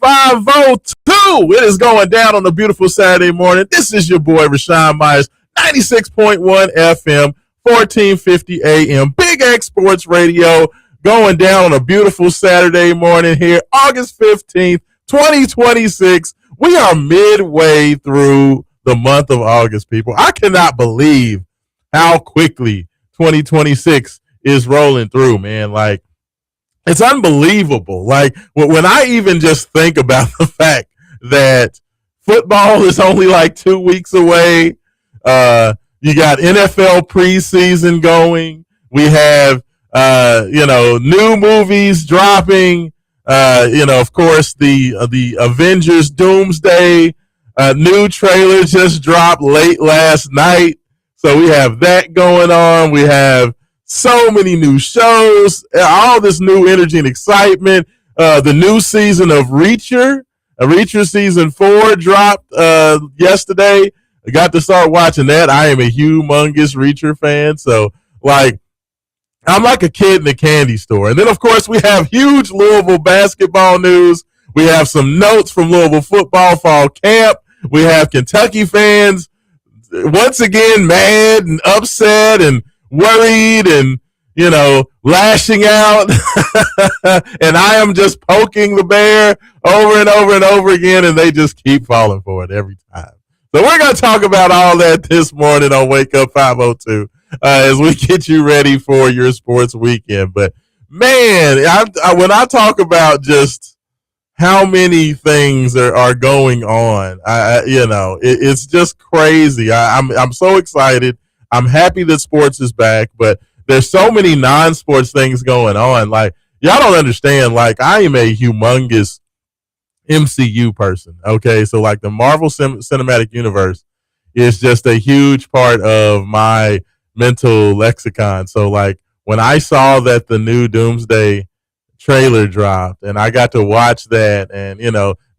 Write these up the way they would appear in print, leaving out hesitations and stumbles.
WXVW502. It is going down on a beautiful Saturday morning. This is your boy, Raashaan Myers, 96.1 FM, 1450 AM, Big X Sports Radio, going down on a beautiful Saturday morning here, August 15th, 2026. We are midway through the month of August, people. I cannot believe how quickly 2026 is rolling through, man. Like, it's unbelievable. Like, when I even just think about the fact that football is only like 2 weeks away, you got NFL preseason going. We have, new movies dropping. Of course, the Avengers Doomsday new trailer just dropped late last night. So we have that going on. We have so many new shows, all this new energy and excitement. The new season of Reacher season 4 dropped yesterday. I got to start watching that. I am a humongous Reacher fan. So, like, I'm like a kid in a candy store. And then, of course, we have huge Louisville basketball news. We have some notes from Louisville football fall camp. We have Kentucky fans once again mad and upset and worried and, lashing out. And I am just poking the bear over and over and over again, and they just keep falling for it every time. So we're going to talk about all that this morning on Wake Up 502 as we get you ready for your sports weekend. But, man, when I talk about just how many things are going on, it's just crazy. I'm so excited. I'm happy that sports is back, but there's so many non-sports things going on. Like, y'all don't understand. Like, I am a humongous MCU person. Okay, so like the Marvel Cinematic Universe is just a huge part of my mental lexicon. So like when I saw that the new Doomsday trailer dropped and I got to watch that, and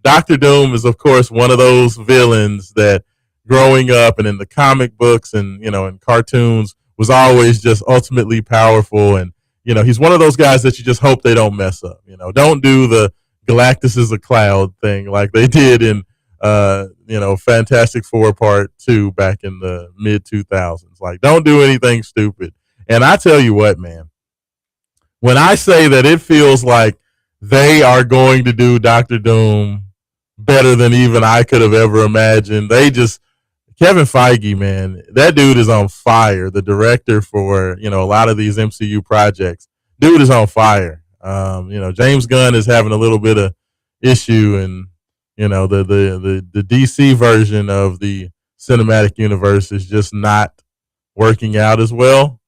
Dr. Doom is of course one of those villains that growing up and in the comic books and in cartoons was always just ultimately powerful. And he's one of those guys that you just hope they don't mess up. Don't do the Galactus is a cloud thing like they did in Fantastic Four Part 2 back in the mid 2000s. Like, don't do anything stupid. And I tell you what, man, when I say that it feels like they are going to do Dr. Doom better than even I could have ever imagined, Kevin Feige, man, that dude is on fire. The director for, a lot of these MCU projects, dude is on fire. James Gunn is having a little bit of issue, and the DC version of the cinematic universe is just not working out as well.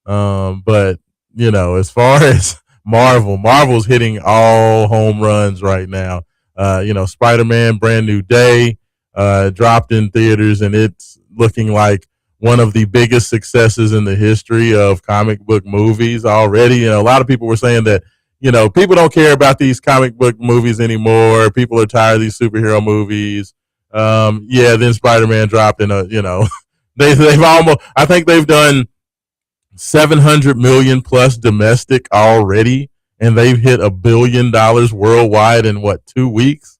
But as far as Marvel's hitting all home runs right now. Spider-Man Brand New Day dropped in theaters, and it's looking like one of the biggest successes in the history of comic book movies already. A lot of people were saying that, people don't care about these comic book movies anymore. People are tired of these superhero movies. Then Spider-Man dropped in they've almost, I think they've done 700 million plus domestic already, and they've hit $1 billion worldwide in 2 weeks?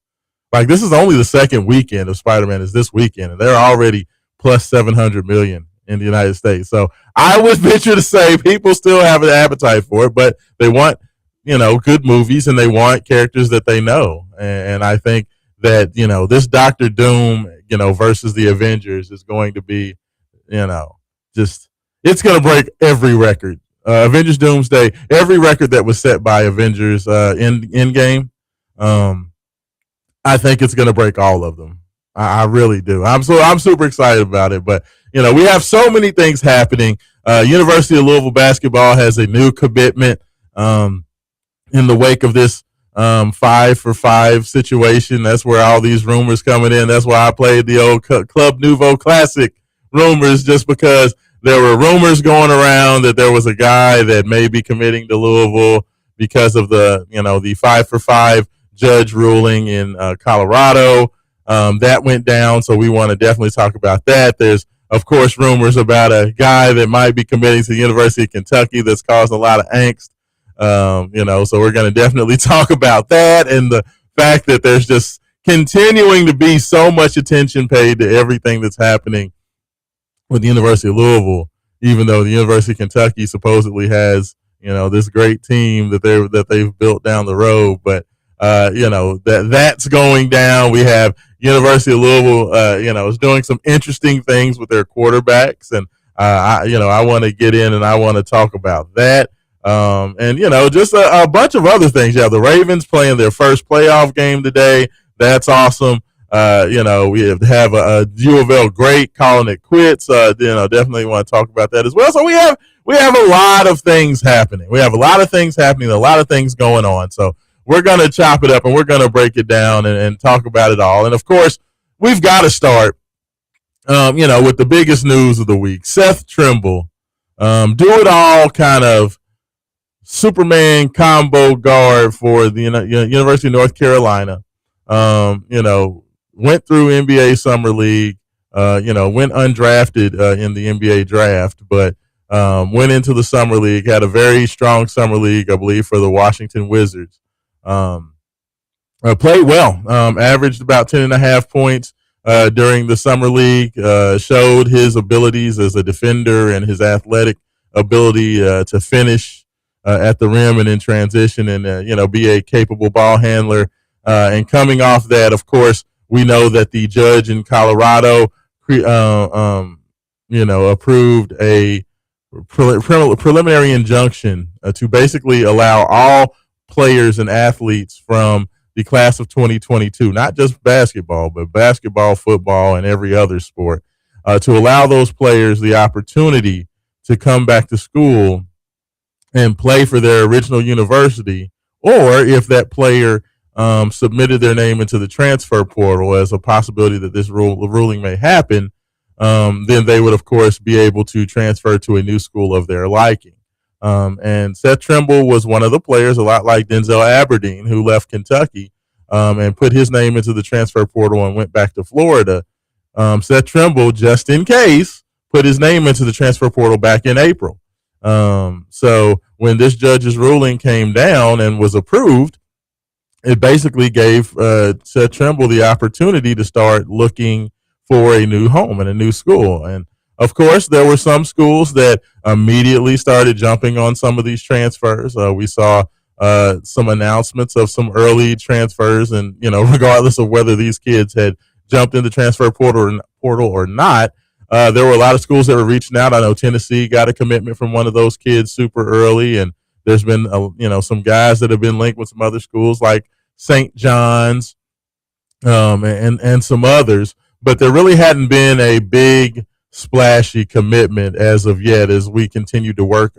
Like, this is only the second weekend of Spider-Man is this weekend, and they're already plus 700 million in the United States. So I would venture to say people still have an appetite for it, but they want, good movies, and they want characters that they know. And I think that, this Dr. Doom, versus the Avengers is going to be, it's going to break every record. Avengers Doomsday, every record that was set by Avengers Endgame, I think it's going to break all of them. I really do. I'm super excited about it. But, we have so many things happening. University of Louisville basketball has a new commitment in the wake of this 5-for-5 situation. That's where all these rumors coming in. That's why I played the old Club Nouveau Classic rumors, just because there were rumors going around that there was a guy that may be committing to Louisville because of the 5-for-5 judge ruling in Colorado. That went down, so we want to definitely talk about that. There's, of course, rumors about a guy that might be committing to the University of Kentucky that's caused a lot of angst. So we're going to definitely talk about that and the fact that there's just continuing to be so much attention paid to everything that's happening with the University of Louisville, even though the University of Kentucky supposedly has, this great team that they've built down the road, but that's going down. We have University of Louisville, is doing some interesting things with their quarterbacks, and I want to get in and I want to talk about that. And just a bunch of other things. You have the Ravens playing their first playoff game today. That's awesome. We have a U of L great calling it quits. Definitely want to talk about that as well. So we have a lot of things happening. A lot of things going on. So we're going to chop it up and we're going to break it down and talk about it all. And of course, we've got to start, with the biggest news of the week. Seth Trimble, do it all kind of Superman combo guard for the University of North Carolina. Went through NBA Summer League, went undrafted in the NBA draft, but went into the Summer League, had a very strong Summer League, I believe, for the Washington Wizards. Played well, averaged about 10.5 points during the Summer League, showed his abilities as a defender and his athletic ability to finish at the rim and in transition and, be a capable ball handler. And coming off that, of course, we know that the judge in Colorado, approved a preliminary injunction to basically allow all players and athletes from the class of 2022, not just basketball, but basketball, football, and every other sport, to allow those players the opportunity to come back to school and play for their original university, or if that player submitted their name into the transfer portal as a possibility that this ruling may happen, then they would, of course, be able to transfer to a new school of their liking. And Seth Trimble was one of the players, a lot like Denzel Aberdeen, who left Kentucky and put his name into the transfer portal and went back to Florida. Seth Trimble, just in case, put his name into the transfer portal back in April. So when this judge's ruling came down and was approved, it basically gave Seth Trimble the opportunity to start looking for a new home and a new school. And of course, there were some schools that immediately started jumping on some of these transfers. We saw some announcements of some early transfers, and regardless of whether these kids had jumped in the transfer portal or not, there were a lot of schools that were reaching out. I know Tennessee got a commitment from one of those kids super early, and there's been some guys that have been linked with some other schools like St. John's and some others, but there really hadn't been a big splashy commitment as of yet, as we continue to work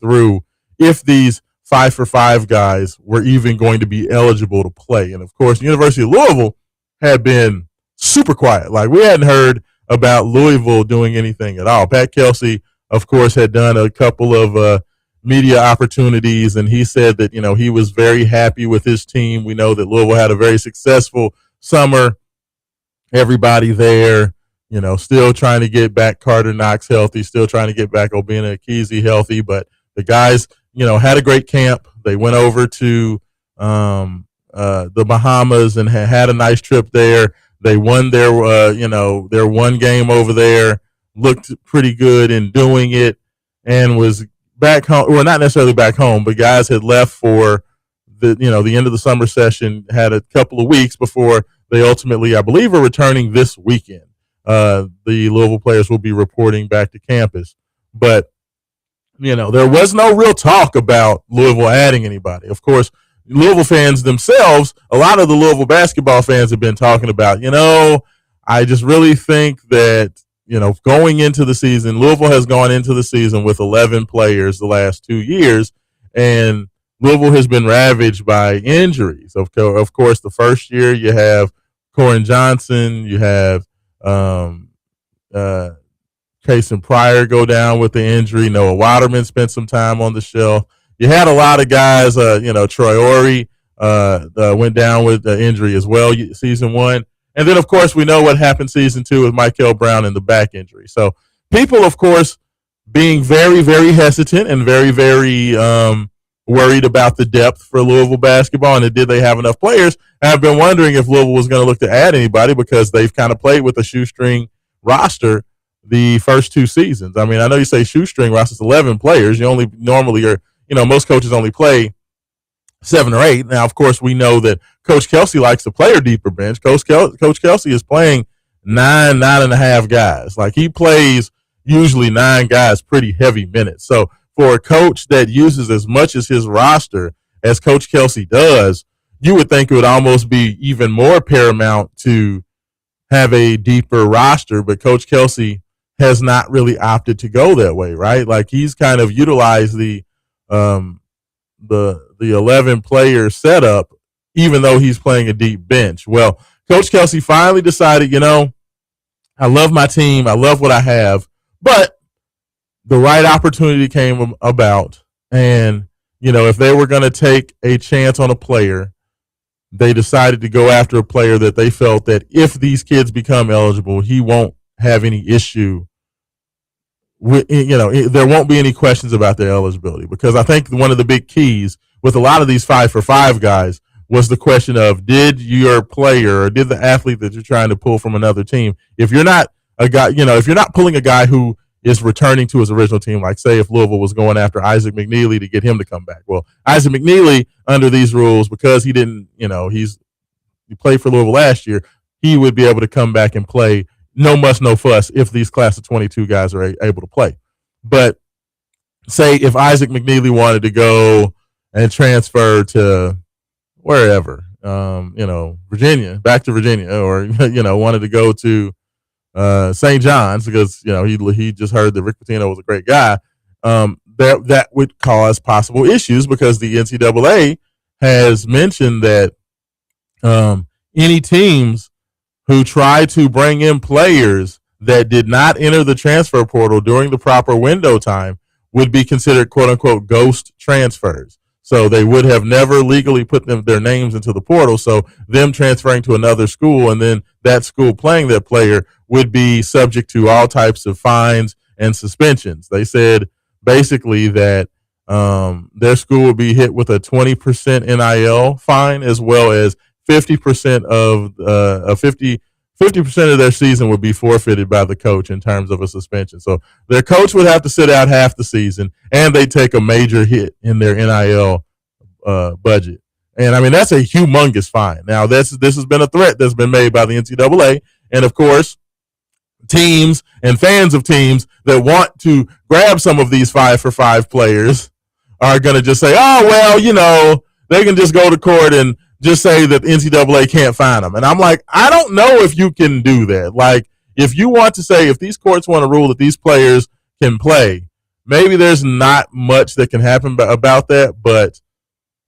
through if these 5-for-5 guys were even going to be eligible to play. And of course, the University of Louisville had been super quiet. Like, we hadn't heard about Louisville doing anything at all. Pat Kelsey, of course, had done a couple of media opportunities, and he said that, he was very happy with his team. We know that Louisville had a very successful summer. Everybody there, still trying to get back Carter Knox healthy, still trying to get back Obina Akezi healthy, but the guys, had a great camp. They went over to the Bahamas and had a nice trip there. They won their one game over there, looked pretty good in doing it, and was back home. Well, not necessarily back home, but guys had left for the end of the summer session, had a couple of weeks before they ultimately, I believe, are returning this weekend. The Louisville players will be reporting back to campus. But, there was no real talk about Louisville adding anybody. Of course, Louisville fans themselves, a lot of the Louisville basketball fans have been talking about, I just really think that, going into the season, Louisville has gone into the season with 11 players the last 2 years, and Louisville has been ravaged by injuries. Of course, the first year you have Corin Johnson, you have Cason Pryor go down with the injury. Noah Waterman spent some time on the shelf. You had a lot of guys, Troy Ory went down with the injury as well, season one. And then, of course, we know what happened season two with Michael Brown and the back injury. So people, of course, being very, very hesitant and very, very worried about the depth for Louisville basketball and did they have enough players. I've been wondering if Louisville was going to look to add anybody because they've kind of played with a shoestring roster the first two seasons. I mean, I know you say shoestring roster's 11 players. You only normally are, most coaches only play 7 or 8. Now, of course, we know that Coach Kelsey likes to play a deeper bench. Coach Kelsey is playing 9.5 guys. Like, he plays usually 9 guys pretty heavy minutes. So for a coach that uses as much as his roster as Coach Kelsey does, you would think it would almost be even more paramount to have a deeper roster, but Coach Kelsey has not really opted to go that way, right? Like, he's kind of utilized the 11 player setup, even though he's playing a deep bench. Well, Coach Kelsey finally decided, I love my team, I love what I have, but the right opportunity came about, and if they were going to take a chance on a player, they decided to go after a player that they felt that if these kids become eligible, he won't have any issue with, there won't be any questions about their eligibility. Because I think one of the big keys with a lot of these 5-for-5 guys was the question of, did your player or did the athlete that you're trying to pull from another team, if you're not a guy, if you're not pulling a guy who is returning to his original team, like say if Louisville was going after Isaac McNeely to get him to come back. Well, Isaac McNeely, under these rules, because he didn't, he played for Louisville last year, he would be able to come back and play no muss, no fuss if these class of 22 guys are able to play. But say if Isaac McNeely wanted to go and transfer to wherever, Virginia, back to Virginia, or, wanted to go to St. John's because he just heard that Rick Pitino was a great guy. That would cause possible issues because the NCAA has mentioned that any teams who try to bring in players that did not enter the transfer portal during the proper window time would be considered "quote unquote" ghost transfers. So they would have never legally put their names into the portal. So them transferring to another school and then that school playing that player would be subject to all types of fines and suspensions. They said basically that their school would be hit with a 20% NIL fine, as well as 50% of 50% of their season would be forfeited by the coach in terms of a suspension. So their coach would have to sit out half the season, and they take a major hit in their NIL budget. And I mean, that's a humongous fine. Now, this has been a threat that's been made by the NCAA, and of course, teams and fans of teams that want to grab some of these 5-for-5 players are going to just say, oh, well, they can just go to court and just say that the NCAA can't find them. And I'm like, I don't know if you can do that. Like, if you want to say, if these courts want to rule that these players can play, maybe there's not much that can happen about that. But,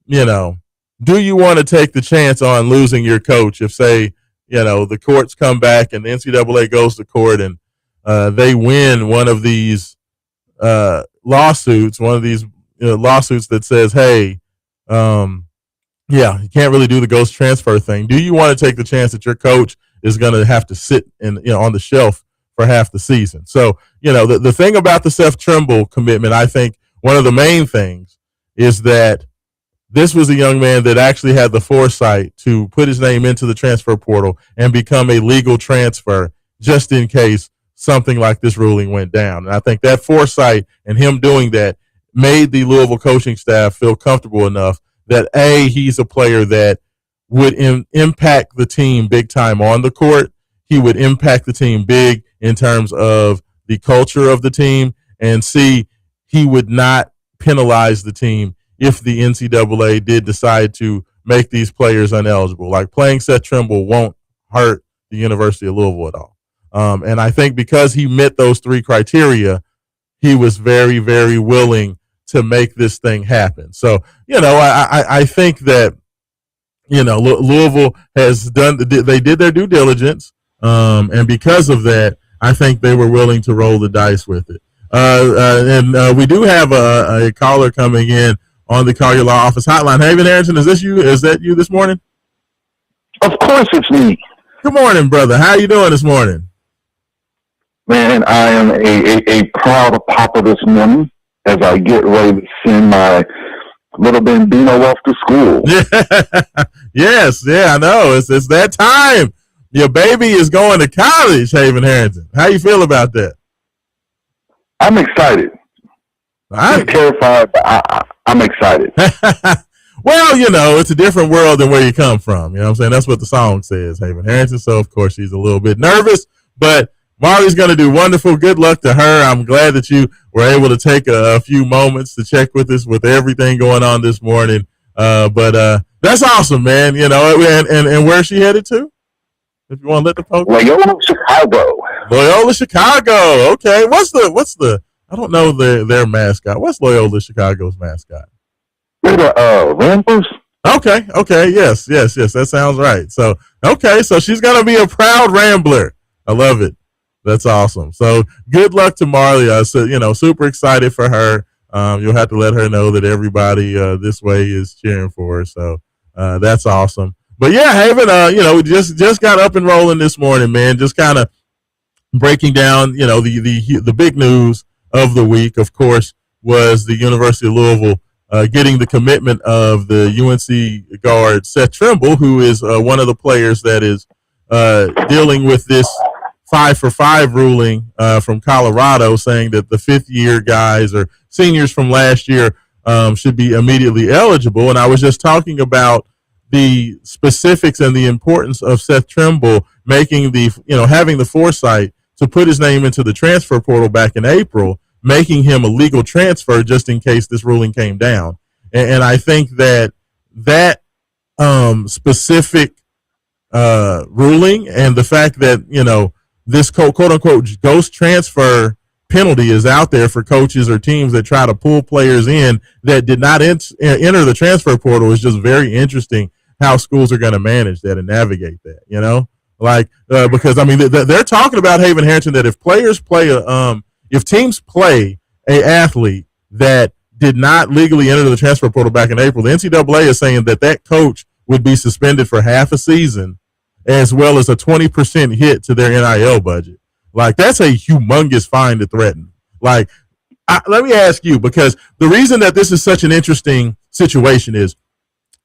do you want to take the chance on losing your coach if, say, the courts come back and the NCAA goes to court and they win one of these lawsuits that says, hey, you can't really do the ghost transfer thing. Do you want to take the chance that your coach is going to have to sit on the shelf for half the season? So, the thing about the Seth Trimble commitment, I think one of the main things is that this was a young man that actually had the foresight to put his name into the transfer portal and become a legal transfer just in case something like this ruling went down. And I think that foresight and him doing that made the Louisville coaching staff feel comfortable enough that, A, he's a player that would impact the team big time on the court. He would impact the team big in terms of the culture of the team. And C, he would not penalize the team if the NCAA did decide to make these players ineligible. Like, playing Seth Trimble won't hurt the University of Louisville at all. And I think because he met those 3 criteria, he was very, very willing to make this thing happen. So, I think that, Louisville has they did their due diligence. And because of that, I think they were willing to roll the dice with it. And we do have a caller coming in on the Call Your Law Office hotline. Haven Harrington, is that you this morning? Of course it's me. Good morning, brother. How are you doing this morning? Man, I am a proud papa this morning as I get ready to send my little Bambino off to school. Yeah. Yes, yeah, I know. It's that time. Your baby is going to college, Haven Harrington. How you feel about that? I'm excited. I'm terrified, but I'm excited. Well, it's a different world than where you come from. You know what I'm saying? That's what the song says, Haven Harrington. So, of course, she's a little bit nervous, but Marley's going to do wonderful. Good luck to her. I'm glad that you were able to take a few moments to check with us with everything going on this morning. But that's awesome, man. And where's she headed to? If you want to let the folks know. Loyola, Chicago. Loyola, Chicago. Okay. What's the I don't know their mascot. What's Loyola Chicago's mascot? They're the Ramblers. Okay. Yes. That sounds right. So, okay. So she's going to be a proud Rambler. I love it. That's awesome. So good luck to Marley. Super excited for her. You'll have to let her know that everybody this way is cheering for her. So that's awesome. But yeah, Haven, we just got up and rolling this morning, man. Just kind of breaking down, the big news of the week, of course, was the University of Louisville getting the commitment of the UNC guard Seth Trimble, who is one of the players that is dealing with this 5-for-5 ruling from Colorado, saying that the fifth-year guys or seniors from last year should be immediately eligible. And I was just talking about the specifics and the importance of Seth Trimble making having the foresight to put his name into the transfer portal back in April, making him a legal transfer just in case this ruling came down. And I think that specific ruling and the fact that, this quote unquote ghost transfer penalty is out there for coaches or teams that try to pull players in that did not enter the transfer portal is just very interesting how schools are going to manage that and navigate that, because they're talking about, Haven Harrington, that if players play if teams play a athlete that did not legally enter the transfer portal back in April, the NCAA is saying that coach would be suspended for half a season, as well as a 20% hit to their NIL budget. That's a humongous fine to threaten. Let me ask you, because the reason that this is such an interesting situation is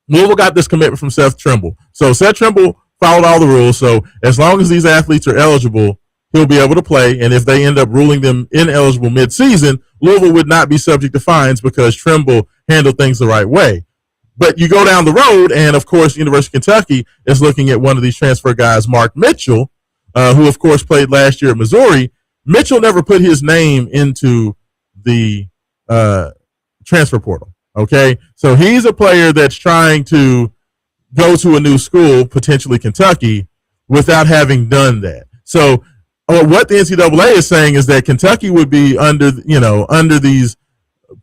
Louisville got this commitment from Seth Trimble. So Seth Trimble followed all the rules. So as long as these athletes are eligible, he'll be able to play. And if they end up ruling them ineligible mid-season, Louisville would not be subject to fines because Trimble handled things the right way. But you go down the road, and, of course, University of Kentucky is looking at one of these transfer guys, Mark Mitchell, who, of course, played last year at Missouri. Mitchell never put his name into the transfer portal, okay? So he's a player that's trying to go to a new school, potentially Kentucky, without having done that. So what the NCAA is saying is that Kentucky would be under these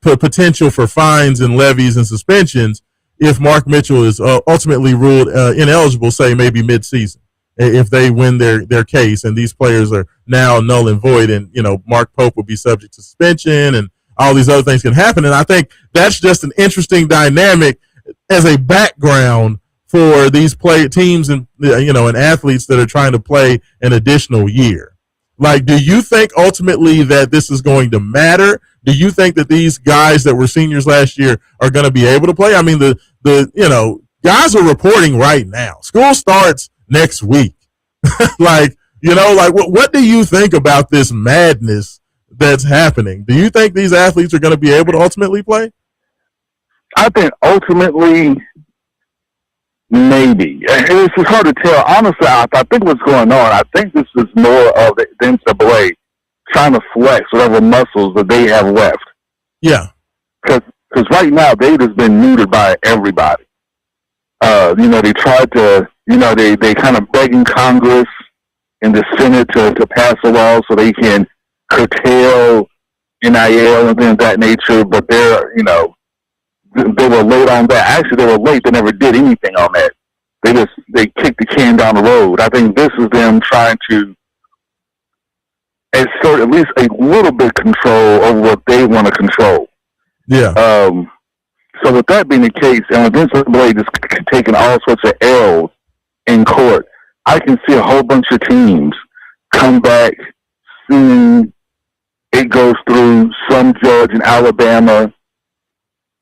potential for fines and levies and suspensions if Mark Mitchell is ultimately ruled ineligible, say maybe mid-season, if they win their case and these players are now null and void, and Mark Pope will be subject to suspension and all these other things can happen. And I think that's just an interesting dynamic as a background for these teams and and athletes that are trying to play an additional year. Do you think ultimately that this is going to matter? Do you think that these guys that were seniors last year are going to be able to play? I mean, the guys are reporting right now. School starts next week. What do you think about this madness that's happening? Do you think these athletes are going to be able to ultimately play? I think ultimately, maybe. It's just hard to tell. Honestly, I think what's going on, I think this is more of the NCAA trying to flex whatever muscles that they have left. Yeah. Because right now, they've just been neutered by everybody. They tried to, they kind of begging Congress and the Senate to pass a law so they can curtail NIL and things of that nature, but they were late on that. Actually, they were late. They never did anything on that. They kicked the can down the road. I think this is them trying to assert at least a little bit control over what they want to control. Yeah. So with that being the case, and with NCAA just taking all sorts of L's in court, I can see a whole bunch of teams come back soon. It goes through some judge in Alabama,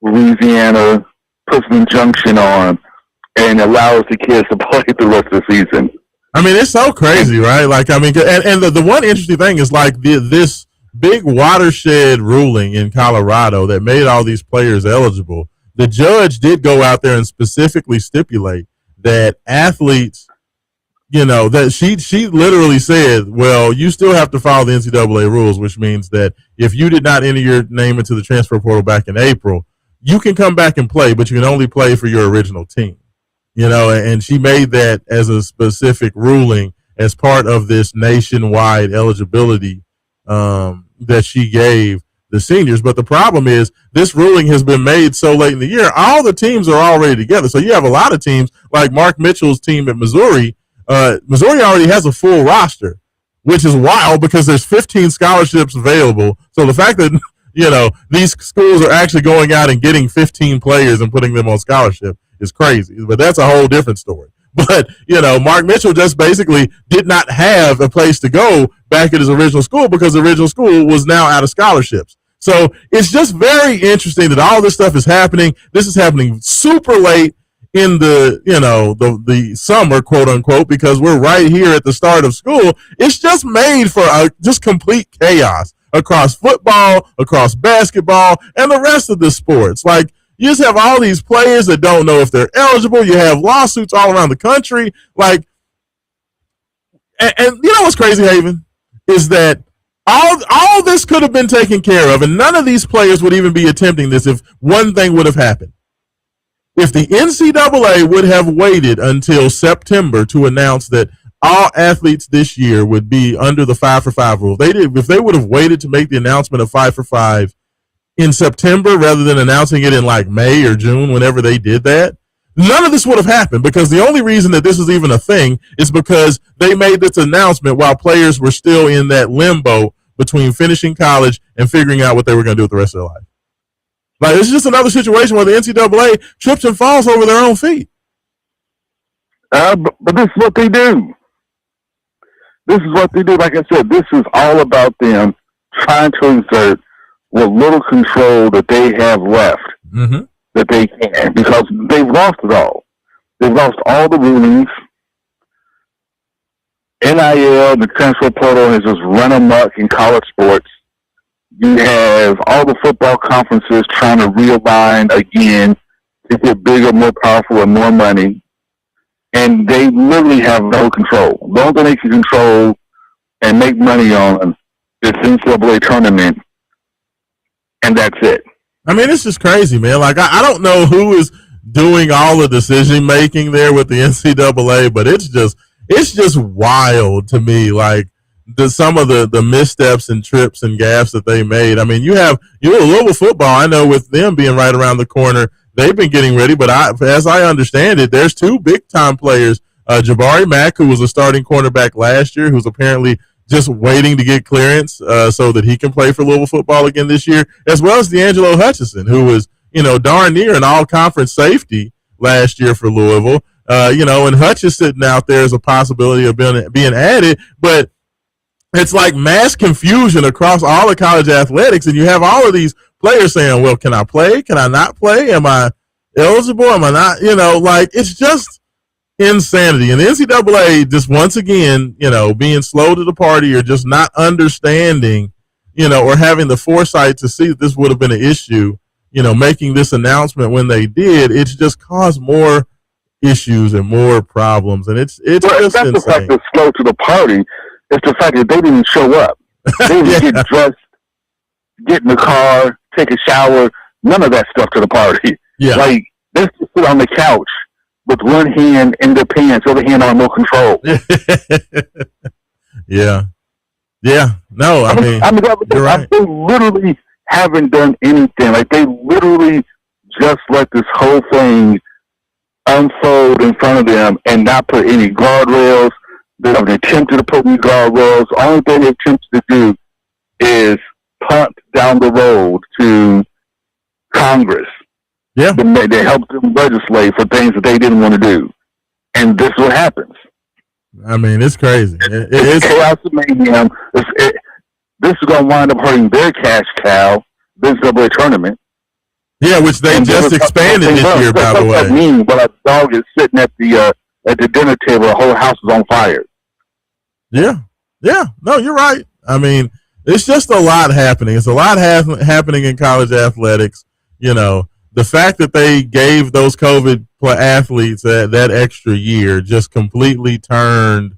Louisiana puts an injunction on and allows the kids to play the rest of the season. I mean, it's so crazy, right? Like, I mean, and the one interesting thing is like this big watershed ruling in Colorado that made all these players eligible. The judge did go out there and specifically stipulate that athletes, that she literally said, well, you still have to follow the NCAA rules, which means that if you did not enter your name into the transfer portal back in April, you can come back and play, but you can only play for your original team. And she made that as a specific ruling as part of this nationwide eligibility that she gave the seniors. But the problem is this ruling has been made so late in the year. All the teams are already together. So you have a lot of teams like Mark Mitchell's team at Missouri. Missouri already has a full roster, which is wild because there's 15 scholarships available. So the fact that, these schools are actually going out and getting 15 players and putting them on scholarship is crazy. But that's a whole different story. But, Mark Mitchell just basically did not have a place to go back at his original school because the original school was now out of scholarships. So it's just very interesting that all this stuff is happening. This is happening super late in the summer, quote unquote, because we're right here at the start of school. It's just made for just complete chaos across football, across basketball, and the rest of the sports. Like, you just have all these players that don't know if they're eligible. You have lawsuits all around the country. Like, and you know what's crazy, Haven, is that all this could have been taken care of, and none of these players would even be attempting this if one thing would have happened. If the NCAA would have waited until September to announce that all athletes this year would be under the 5-for-5 rule, if they would have waited to make the announcement of 5-for-5 in September rather than announcing it in like May or June, whenever they did that, none of this would have happened, because the only reason that this is even a thing is because they made this announcement while players were still in that limbo between finishing college and figuring out what they were going to do with the rest of their life. Like, it's just another situation where the NCAA trips and falls over their own feet. But this is what they do. This is what they do. Like I said, this is all about them trying to exert what little control that they have left, that they can, because they've lost it all. They've lost all the rulings. NIL, the transfer portal, has just run amok in college sports. You have all the football conferences trying to realign again to get bigger, more powerful, and more money. And they literally have no control. The only thing they can control and make money on is NCAA tournament, and that's it. I mean, it's just crazy, man. Like, I don't know who is doing all the decision making there with the NCAA, but it's just wild to me. Like, some of the missteps and trips and gaffes that they made. I mean, you have Louisville football. I know with them being right around the corner, they've been getting ready. But as I understand it, there's two big time players. Jabari Mack, who was a starting cornerback last year, who's apparently just waiting to get clearance so that he can play for Louisville football again this year, as well as D'Angelo Hutchinson, who was, darn near an all-conference safety last year for Louisville. And Hutch is sitting out there as a possibility of being added, but it's like mass confusion across all of college athletics, and you have all of these players saying, well, can I play? Can I not play? Am I eligible? Am I not? It's just insanity. And the NCAA just once again, being slow to the party or just not understanding, or having the foresight to see that this would have been an issue, making this announcement when they did, it's just caused more issues and more problems. And it's just that's insane. The fact that slow to the party. It's the fact that they didn't show up. They didn't get dressed, get in the car, take a shower, none of that stuff to the party. Yeah. Like, they just sit on the couch with one hand in their pants, other hand on remote control. Yeah. Yeah. No, I mean you're right. They literally haven't done anything. Like, they literally just let this whole thing unfold in front of them and not put any guardrails. They haven't attempted to put any guardrails. The only thing they attempted to do is punt down the road to Congress. Yeah. They helped them legislate for things that they didn't want to do. And this is what happens. I mean, it's crazy. It's chaos and mayhem. This is going to wind up hurting their cash cow, the NCAA tournament. Yeah, which they just expanded this year, by the way. That mean when a dog is sitting at the dinner table, the whole house is on fire. Yeah. No, you're right. I mean, it's just a lot happening. It's a lot happening in college athletics. You know, the fact that they gave those COVID athletes that extra year just completely turned,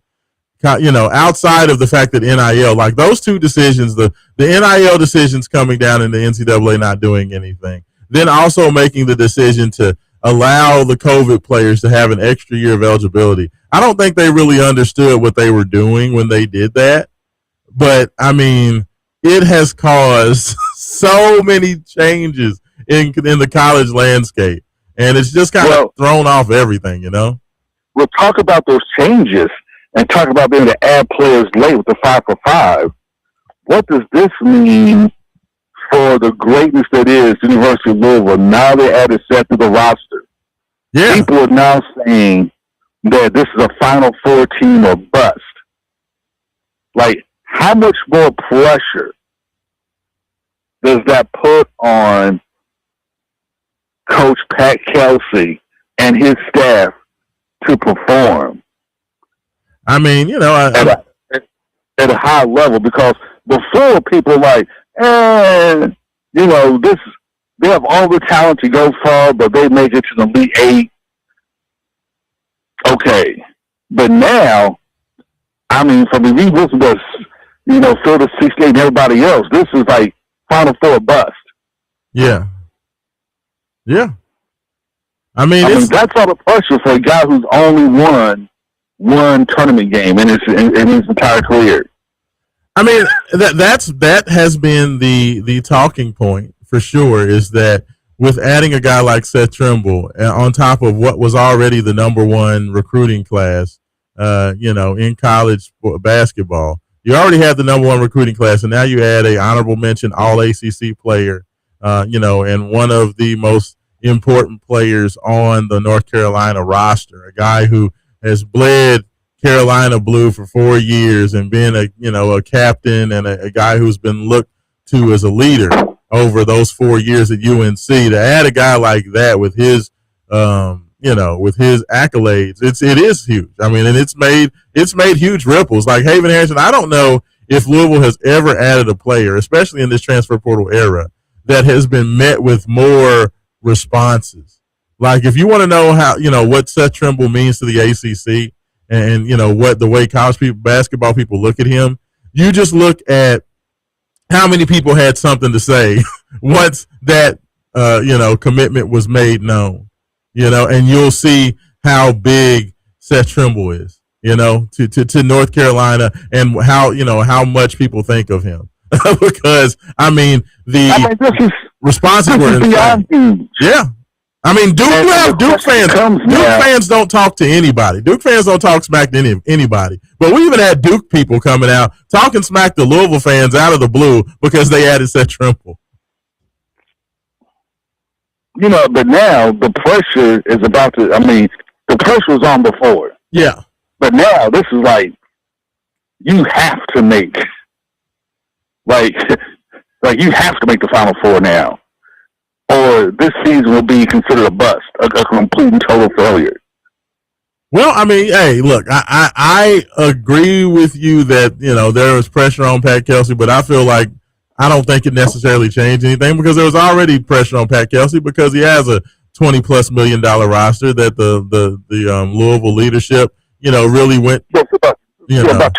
you know, outside of the fact that NIL, like those two decisions, the NIL decisions coming down and the NCAA not doing anything, then also making the decision to allow the COVID players to have an extra year of eligibility. I don't think they really understood what they were doing when they did that. But, I mean, it has caused so many changes in the college landscape. And it's just kind of thrown off everything, you know? We'll talk about those changes and talk about being able to add players late with the 5-for-5. What does this mean for the greatness that is the University of Louisville? Now they added Seth to the roster. Yeah. People are now saying that this is a Final Four team or bust. Like, how much more pressure does that put on Coach Pat Kelsey and his staff to perform? I mean, you know, at a high level, because before people like, you know, they have all the talent to go far, but they make it to the Elite Eight. Okay, but now, I mean, from the listen to, you know, Phil the 68 and everybody else, this is like Final Four bust. Yeah. I mean, that's all the pressure for a guy who's only won one tournament game in his entire career. I mean, that has been the talking point for sure, is that with adding a guy like Seth Trimble on top of what was already the number one recruiting class, you know, in college basketball, you already had the number one recruiting class, and now you add a honorable mention All ACC player, you know, and one of the most important players on the North Carolina roster, a guy who has bled Carolina blue for 4 years and been a captain and a guy who's been looked to as a leader over those 4 years at UNC. To add a guy like that with his with his accolades, it is huge. I mean, and it's made huge ripples. Like Haven Harrington, I don't know if Louisville has ever added a player, especially in this transfer portal era, that has been met with more responses. Like, if you want to know how, you know, what Seth Trimble means to the ACC and you know what the way college basketball people look at him, you just look at how many people had something to say once that commitment was made known, you know, and you'll see how big Seth Trimble is, you know, to North Carolina, and how much people think of him. Because this is responses were beyond huge. Yeah. I mean, Duke fans don't talk to anybody. Duke fans don't talk smack to anybody. But we even had Duke people coming out talking smack to Louisville fans out of the blue because they added Seth Trimble. You know, but now the pressure is about to. I mean, the pressure was on before. Yeah. But now this is like, you have to make, like you have to make the Final Four now, or this season will be considered a bust, a complete and total failure. Well, I mean, hey, look, I agree with you that, you know, there was pressure on Pat Kelsey, but I feel like I don't think it necessarily changed anything, because there was already pressure on Pat Kelsey because he has a $20+ million roster that the Louisville leadership, you know, really went. About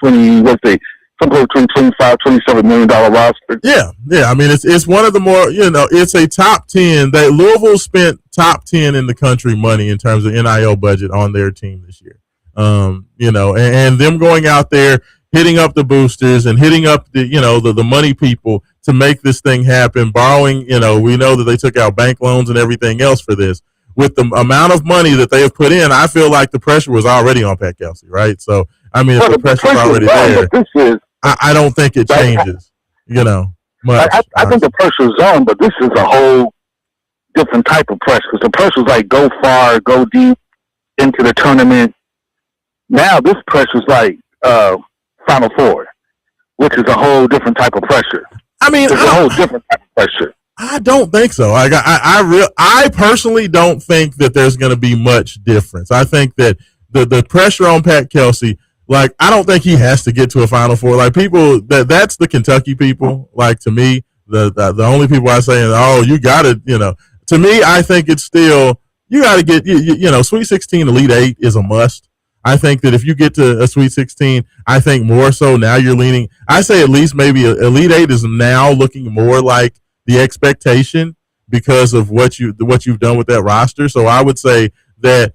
20, let's say, somewhere between $25, $27 million roster. Yeah. I mean, it's one of the more, you know, it's a top 10. That Louisville spent top 10 in the country money in terms of NIL budget on their team this year. You know, and them going out there, hitting up the boosters and hitting up the money people to make this thing happen, borrowing, you know, we know that they took out bank loans and everything else for this. With the amount of money that they have put in, I feel like the pressure was already on Pat Kelsey, right? So, I mean, if the pressure's already there, I don't think it changes, you know, much. I think the pressure's on, but this is a whole different type of pressure, because the pressure's like go far, go deep into the tournament. Now this pressure's like Final Four, which is a whole different type of pressure. I mean, it's a whole different type of pressure. I don't think so. Like I personally don't think that there's going to be much difference. I think that the pressure on Pat Kelsey, like I don't think he has to get to a Final Four. Like people that's the Kentucky people. Like to me, the only people I say, oh, you got to, to me, I think it's still you got to get Sweet 16, Elite 8 is a must. I think that if you get to a Sweet 16, I think more so now you're leaning. I say at least maybe Elite 8 is now looking more like the expectation because of what you've done with that roster. So I would say that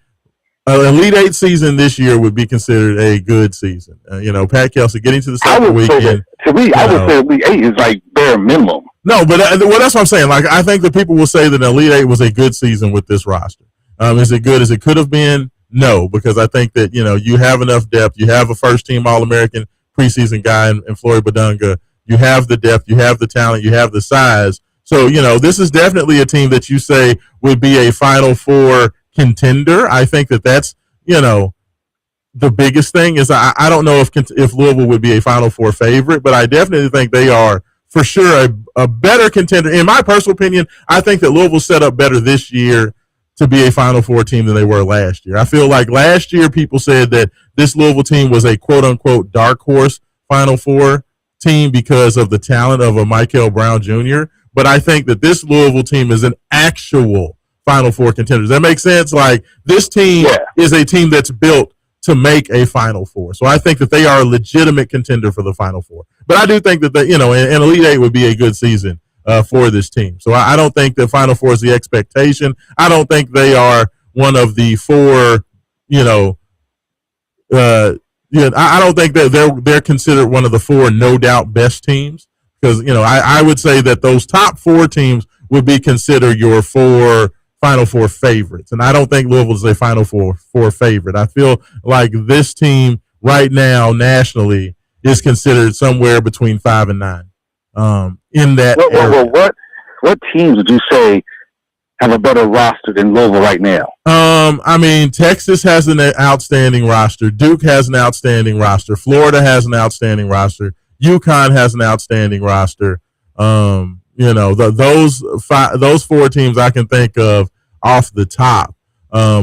an Elite 8 season this year would be considered a good season. Pat Kelsey getting to the second weekend. To me, I would say Elite 8 is like bare minimum. No, but that's what I'm saying. Like I think that people will say that Elite 8 was a good season with this roster. Is it good as it could have been? No, because I think that you have enough depth. You have a first-team All-American preseason guy in Flory Badunga. You have the depth. You have the talent. You have the size. So, this is definitely a team that you say would be a Final Four contender. I think that that's, the biggest thing is I don't know if Louisville would be a Final Four favorite, but I definitely think they are for sure a better contender. In my personal opinion, I think that Louisville's set up better this year to be a Final Four team than they were last year. I feel like last year people said that this Louisville team was a quote-unquote dark horse Final Four team because of the talent of a Michael Brown Jr., but I think that this Louisville team is an actual Final Four contender. Does that make sense? Like, this team is a team that's built to make a Final Four. So I think that they are a legitimate contender for the Final Four. But I do think that, an Elite Eight would be a good season for this team. So I don't think the Final Four is the expectation. I don't think they are one of the four, I don't think that they're considered one of the four no doubt best teams. Because, I would say that those top four teams would be considered your four Final Four favorites. And I don't think Louisville is a Final Four favorite. I feel like this team right now nationally is considered somewhere between 5 and 9 in that area. What teams would you say have a better roster than Louisville right now? Texas has an outstanding roster. Duke has an outstanding roster. Florida has an outstanding roster. UConn has an outstanding roster. Those four teams I can think of off the top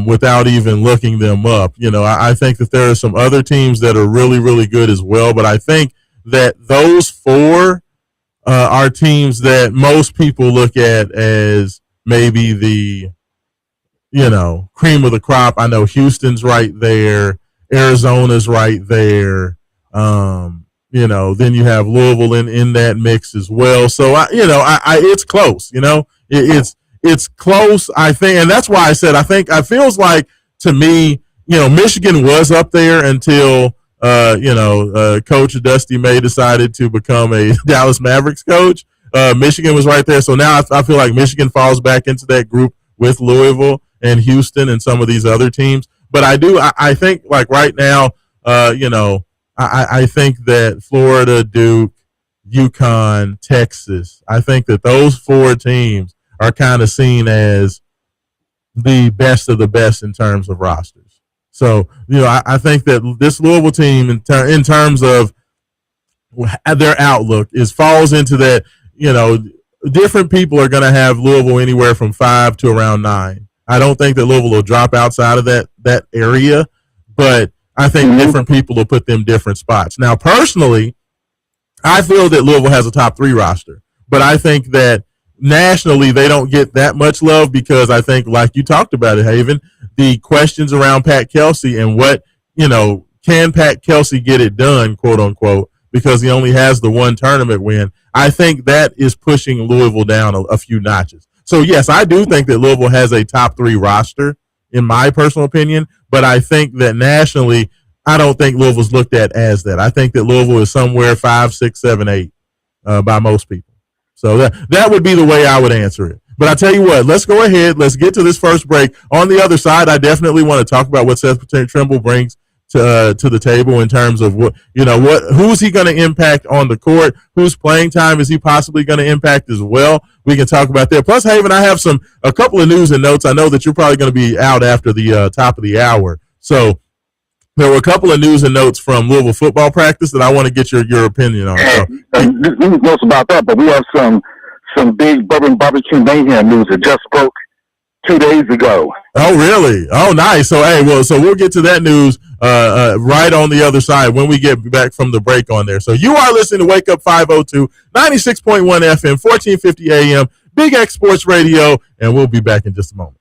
without even looking them up. I think that there are some other teams that are really, really good as well, but I think that those four are teams that most people look at as maybe the, cream of the crop. I know Houston's right there. Arizona's right there. Then you have Louisville in that mix as well. So it's close. It's close. I think, and that's why I said it feels like to me, Michigan was up there until Coach Dusty May decided to become a Dallas Mavericks coach. Michigan was right there, so now I feel like Michigan falls back into that group with Louisville and Houston and some of these other teams. But I think like right now, I think that Florida, Duke, UConn, Texas, I think that those four teams are kind of seen as the best of the best in terms of rosters. So, I think that this Louisville team in terms of their outlook falls into that, different people are going to have Louisville anywhere from 5 to around 9. I don't think that Louisville will drop outside of that area, but I think different people will put them different spots. Now, personally, I feel that Louisville has a top 3 roster, but I think that nationally they don't get that much love because I think, like you talked about it, Haven, the questions around Pat Kelsey and what, can Pat Kelsey get it done, quote unquote, because he only has the one tournament win. I think that is pushing Louisville down a few notches. So, yes, I do think that Louisville has a top 3 roster, in my personal opinion, but I think that nationally, I don't think Louisville's looked at as that. I think that Louisville is somewhere 5, 6, 7, 8 by most people. So that would be the way I would answer it. But I tell you what, let's go ahead. Let's get to this first break. On the other side, I definitely want to talk about what Seth Trimble brings to the table in terms of who's he going to impact on the court, whose playing time is he possibly going to impact as well. We can talk about that. Plus, Haven, I have a couple of news and notes. I know that you're probably going to be out after the top of the hour. So there were a couple of news and notes from Louisville football practice that I want to get your opinion on. So, news notes about that, but we have some some big bourbon barbecue mayhem news that just broke 2 days ago. Oh, really? Oh, nice. So, hey, so we'll get to that news right on the other side when we get back from the break on there. So you are listening to Wake Up 502, 96.1 FM, 1450 AM, Big X Sports Radio, and we'll be back in just a moment.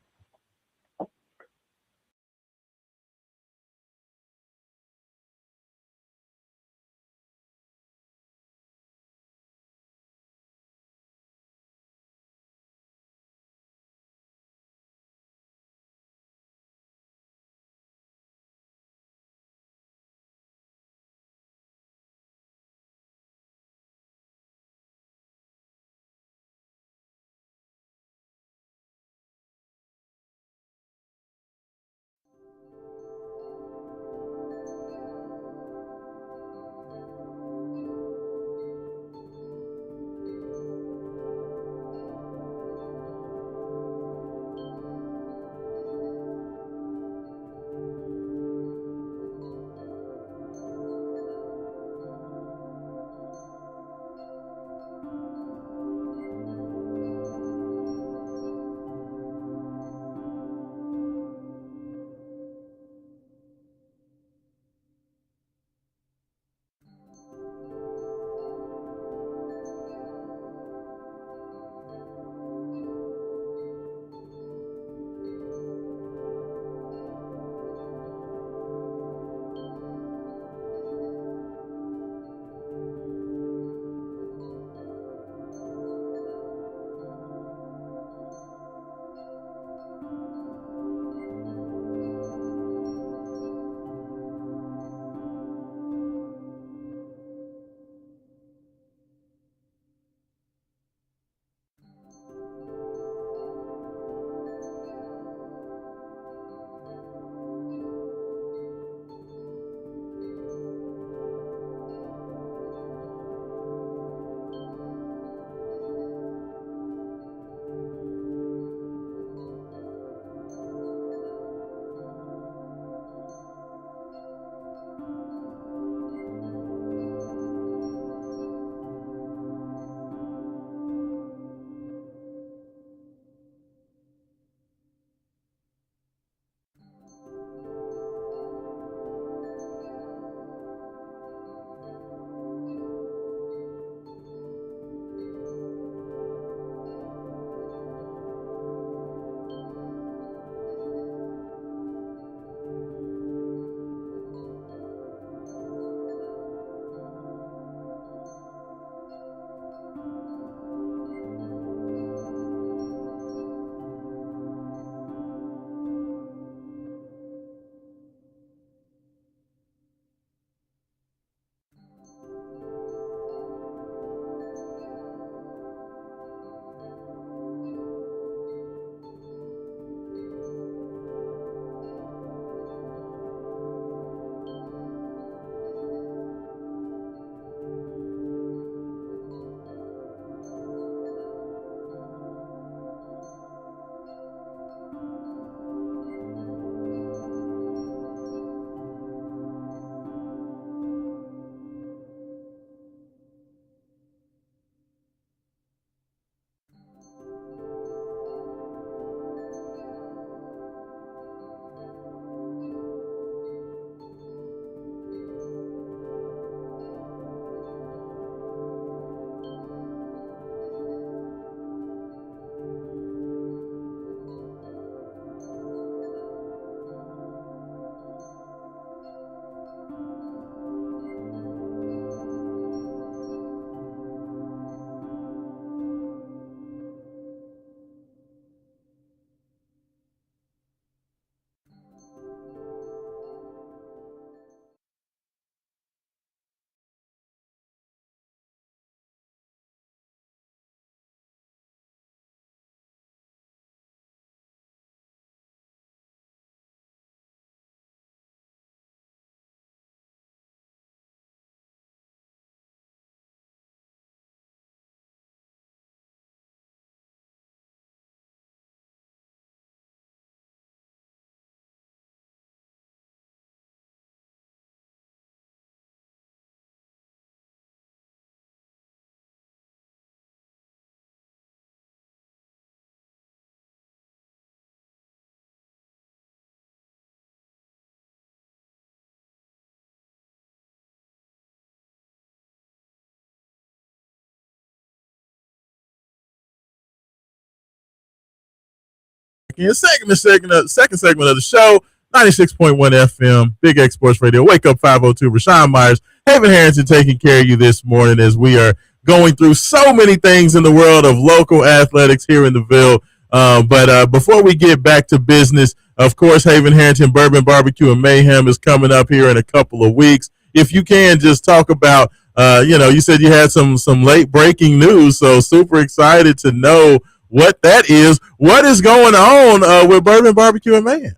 in. Second segment of the show, 96.1 FM, Big X Sports Radio. Wake up 502, Raashaan Myers, Haven Harrington taking care of you this morning as we are going through so many things in the world of local athletics here in the Ville. But before we get back to business, of course, Haven Harrington Bourbon Barbecue and Mayhem is coming up here in a couple of weeks. If you can just talk about, you said you had some late breaking news, so super excited to know what that is. What is going on with Bourbon Barbecue and Mayhem?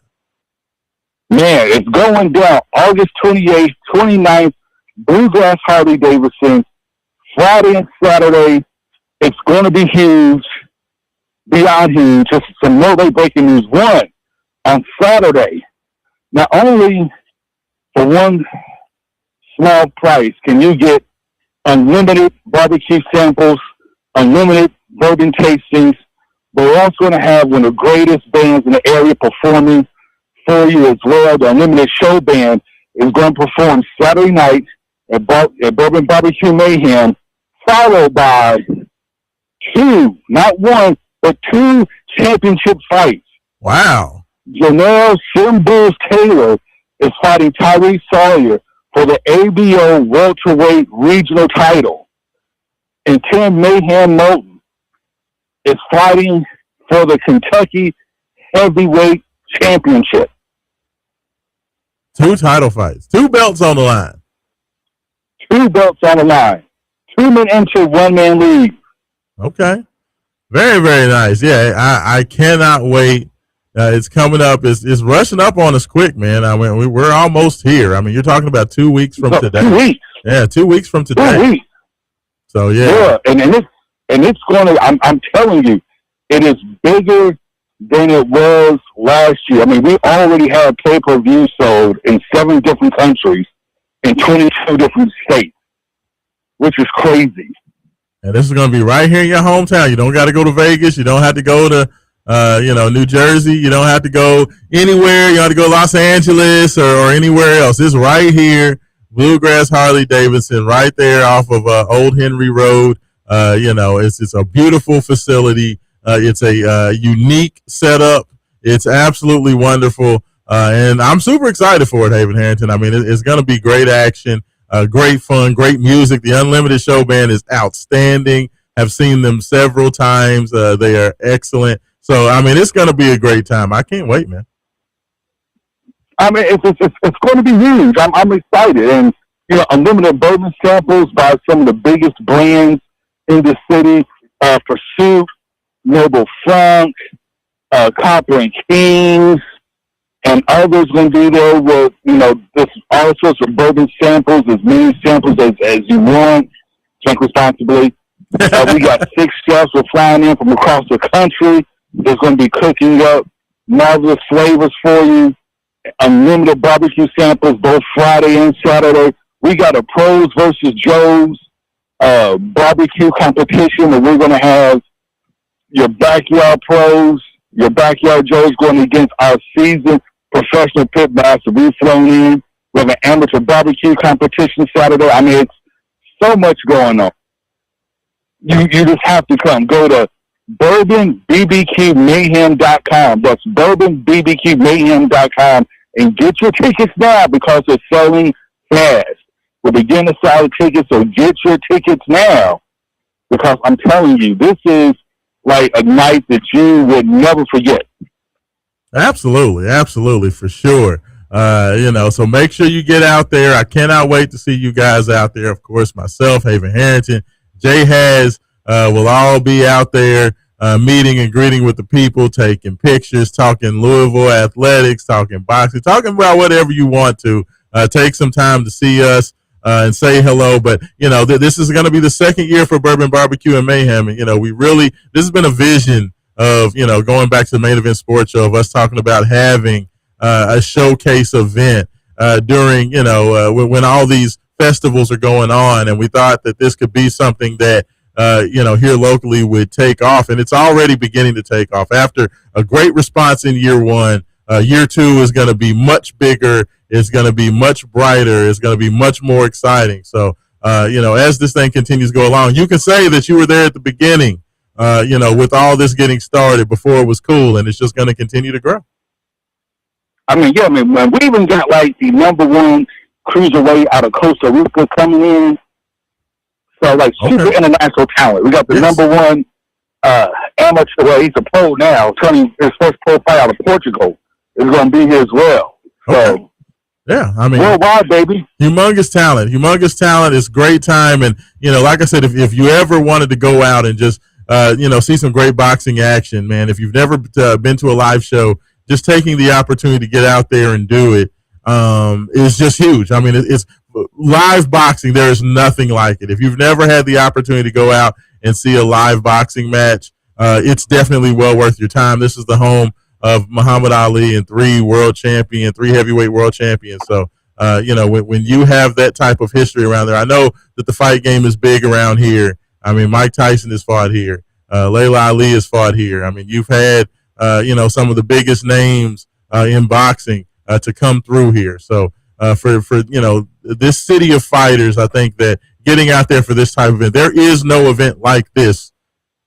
Man, it's going down August 28th, 29th, Bluegrass Harley Davidson, Friday and Saturday. It's going to be huge, beyond huge. Just some more late breaking news. One, on Saturday, not only for one small price can you get unlimited barbecue samples, unlimited bourbon tastings, but we're also going to have one of the greatest bands in the area performing for you as well. The Unlimited Show Band is going to perform Saturday night at Bourbon Barbecue Mayhem, followed by two, not one, but two championship fights. Wow. Janelle Sim Bulls Taylor is fighting Tyrese Sawyer for the ABO welterweight regional title. And Tim Mayhem Moulton is fighting for the Kentucky heavyweight championship. Two title fights, two belts on the line. Two belts on the line. 2 men enter, 1 man leave. Okay. Very, very nice. Yeah, I cannot wait. It's coming up. It's rushing up on us quick, man. I mean, we're almost here. I mean, you're talking about 2 weeks from today. 2 weeks. Yeah, 2 weeks from today. 2 weeks. So yeah, and it's going to. I'm telling you, it is bigger than it was last year. I mean, we already had pay-per-view sold in 7 different countries in 22 different states, which is crazy. And this is going to be right here in your hometown. You don't got to go to Vegas. You don't have to go to New Jersey. You don't have to go anywhere. You don't have to go to Los Angeles or anywhere else. It's right here, Bluegrass Harley Davidson, right there off of Old Henry Road. It's a beautiful facility. It's a unique setup. It's absolutely wonderful. And I'm super excited for it, Haven Harrington. I mean, it's going to be great action, great fun, great music. The Unlimited Show Band is outstanding. Have seen them several times. They are excellent. So, I mean, it's going to be a great time. I can't wait, man. I mean, it's going to be huge. I'm excited. And, unlimited bourbon samples by some of the biggest brands in the city. Pursuit, Noble Funk, Copper and Kings, and others going to be there with, this all sorts of bourbon samples, as many samples as you want. Drink responsibly. We got 6 chefs who are flying in from across the country. There's going to be cooking up marvelous flavors for you. Unlimited barbecue samples both Friday and Saturday. We got a pros versus Joes barbecue competition where we're going to have your backyard pros, your backyard Joes going against our seasoned professional pit master. We've flown in. We have an amateur barbecue competition Saturday. I mean, it's so much going on. You just have to come. Go to bourbonbbqmayhem.com. That's bourbonbbqmayhem.com and get your tickets now because they're selling fast. We're beginning to sell tickets, so get your tickets now because I'm telling you, this is like a night that you would never forget. Absolutely, for sure. So make sure you get out there. I cannot wait to see you guys out there. Of course, myself, Haven Harrington, Jay Has will all be out there meeting and greeting with the people, taking pictures, talking Louisville athletics, talking boxing, talking about whatever you want to. Take some time to see us and say hello. But, this is going to be the second year for Bourbon Barbecue and Mayhem. And, this has been a vision of, going back to the Main Event Sports Show of us talking about having a showcase event during, when all these festivals are going on. And we thought that this could be something that, here locally would take off. And it's already beginning to take off after a great response in year 1. Year 2 is going to be much bigger. It's going to be much brighter. It's going to be much more exciting. So, as this thing continues to go along, you can say that you were there at the beginning with all this getting started before it was cool, and it's just going to continue to grow. I mean, man, we even got like the number one cruiserweight out of Costa Rica coming in. So, like, super international talent. We got the number one amateur, well, he's a pro now, turning his first pro fight out of Portugal. Is going to be here as well. So, yeah, I mean, worldwide, baby. Humongous talent. It's great time. And, like I said, if you ever wanted to go out and just, see some great boxing action, man, if you've never been to a live show, just taking the opportunity to get out there and do it is just huge. I mean, it's live boxing. There is nothing like it. If you've never had the opportunity to go out and see a live boxing match, it's definitely well worth your time. This is the home of Muhammad Ali and three heavyweight world champions. So, when you have that type of history around there, I know that the fight game is big around here. I mean, Mike Tyson has fought here. Layla Ali has fought here. I mean, you've had, some of the biggest names in boxing to come through here. So, for this city of fighters, I think that getting out there for this type of event, there is no event like this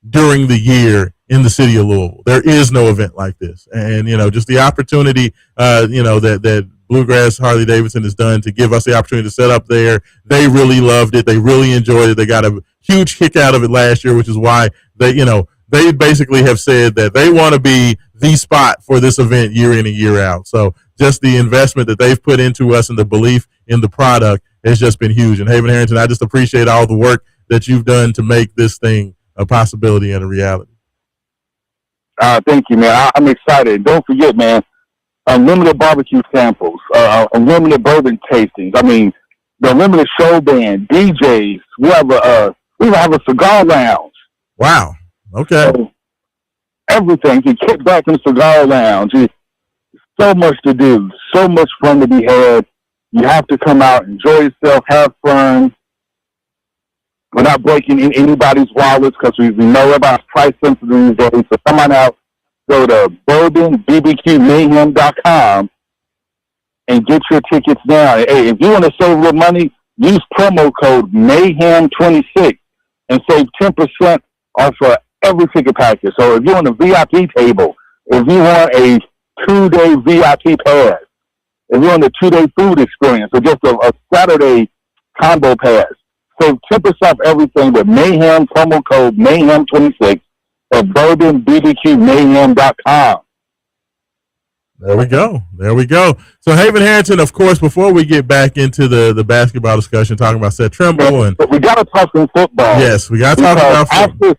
during the year in the city of Louisville. There is no event like this. And, just the opportunity, that Bluegrass Harley Davidson has done to give us the opportunity to set up there. They really loved it. They really enjoyed it. They got a huge kick out of it last year, which is why they basically have said that they want to be the spot for this event year in and year out. So just the investment that they've put into us and the belief in the product has just been huge. And Haven Harrington, I just appreciate all the work that you've done to make this thing a possibility and a reality. Thank you, man. I'm excited. Don't forget, man, unlimited barbecue samples, unlimited bourbon tastings. I mean, the unlimited show band, DJs. We have a cigar lounge. Wow. Okay. So everything. You kick back in the cigar lounge. It's so much to do. So much fun to be had. You have to come out, enjoy yourself, have fun. We're not breaking anybody's wallets because we know everybody's price sensitive these days. So come on out, go to bourbonbbqmayhem.com and get your tickets now. Hey, if you want to save a little money, use promo code Mayhem26 and save 10% off of every ticket package. So if you want a VIP table, if you want a 2-day VIP pass, if you want a 2-day food experience, or just a Saturday combo pass, save 10% off everything with Mayhem, promo code Mayhem26 at bourbonbbqmayhem.com. There we go. So Haven Harrington, of course, before we get back into the basketball discussion, talking about Seth Trimble. But we got to talk some football. Yes, we got to talk about football.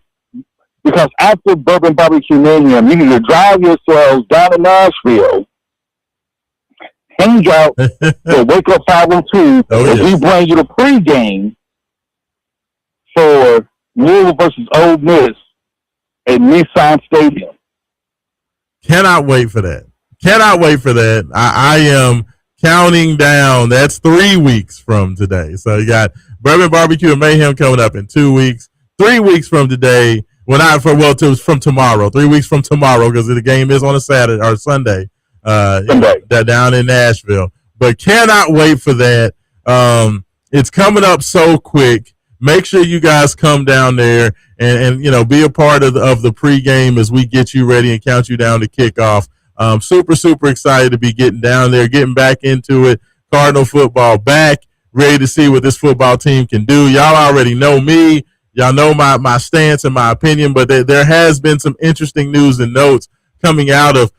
Because after Bourbon Barbecue Mayhem, you need to drive yourselves down to Nashville, hang out, so Wake Up 502, and we bring you the pregame for Louisville versus Ole Miss at Nissan Stadium. Cannot wait for that. I am counting down. That's 3 weeks from today. So you got Bourbon Barbecue and Mayhem coming up in 2 weeks. 3 weeks from today. From tomorrow. 3 weeks from tomorrow, because the game is on a Saturday or Sunday. Down in Nashville. But cannot wait for that. It's coming up so quick. Make sure you guys come down there and be a part of the pregame as we get you ready and count you down to kickoff. Super, super excited to be getting down there, getting back into it. Cardinal football back, ready to see what this football team can do. Y'all already know me. Y'all know my stance and my opinion, but there has been some interesting news and notes coming out of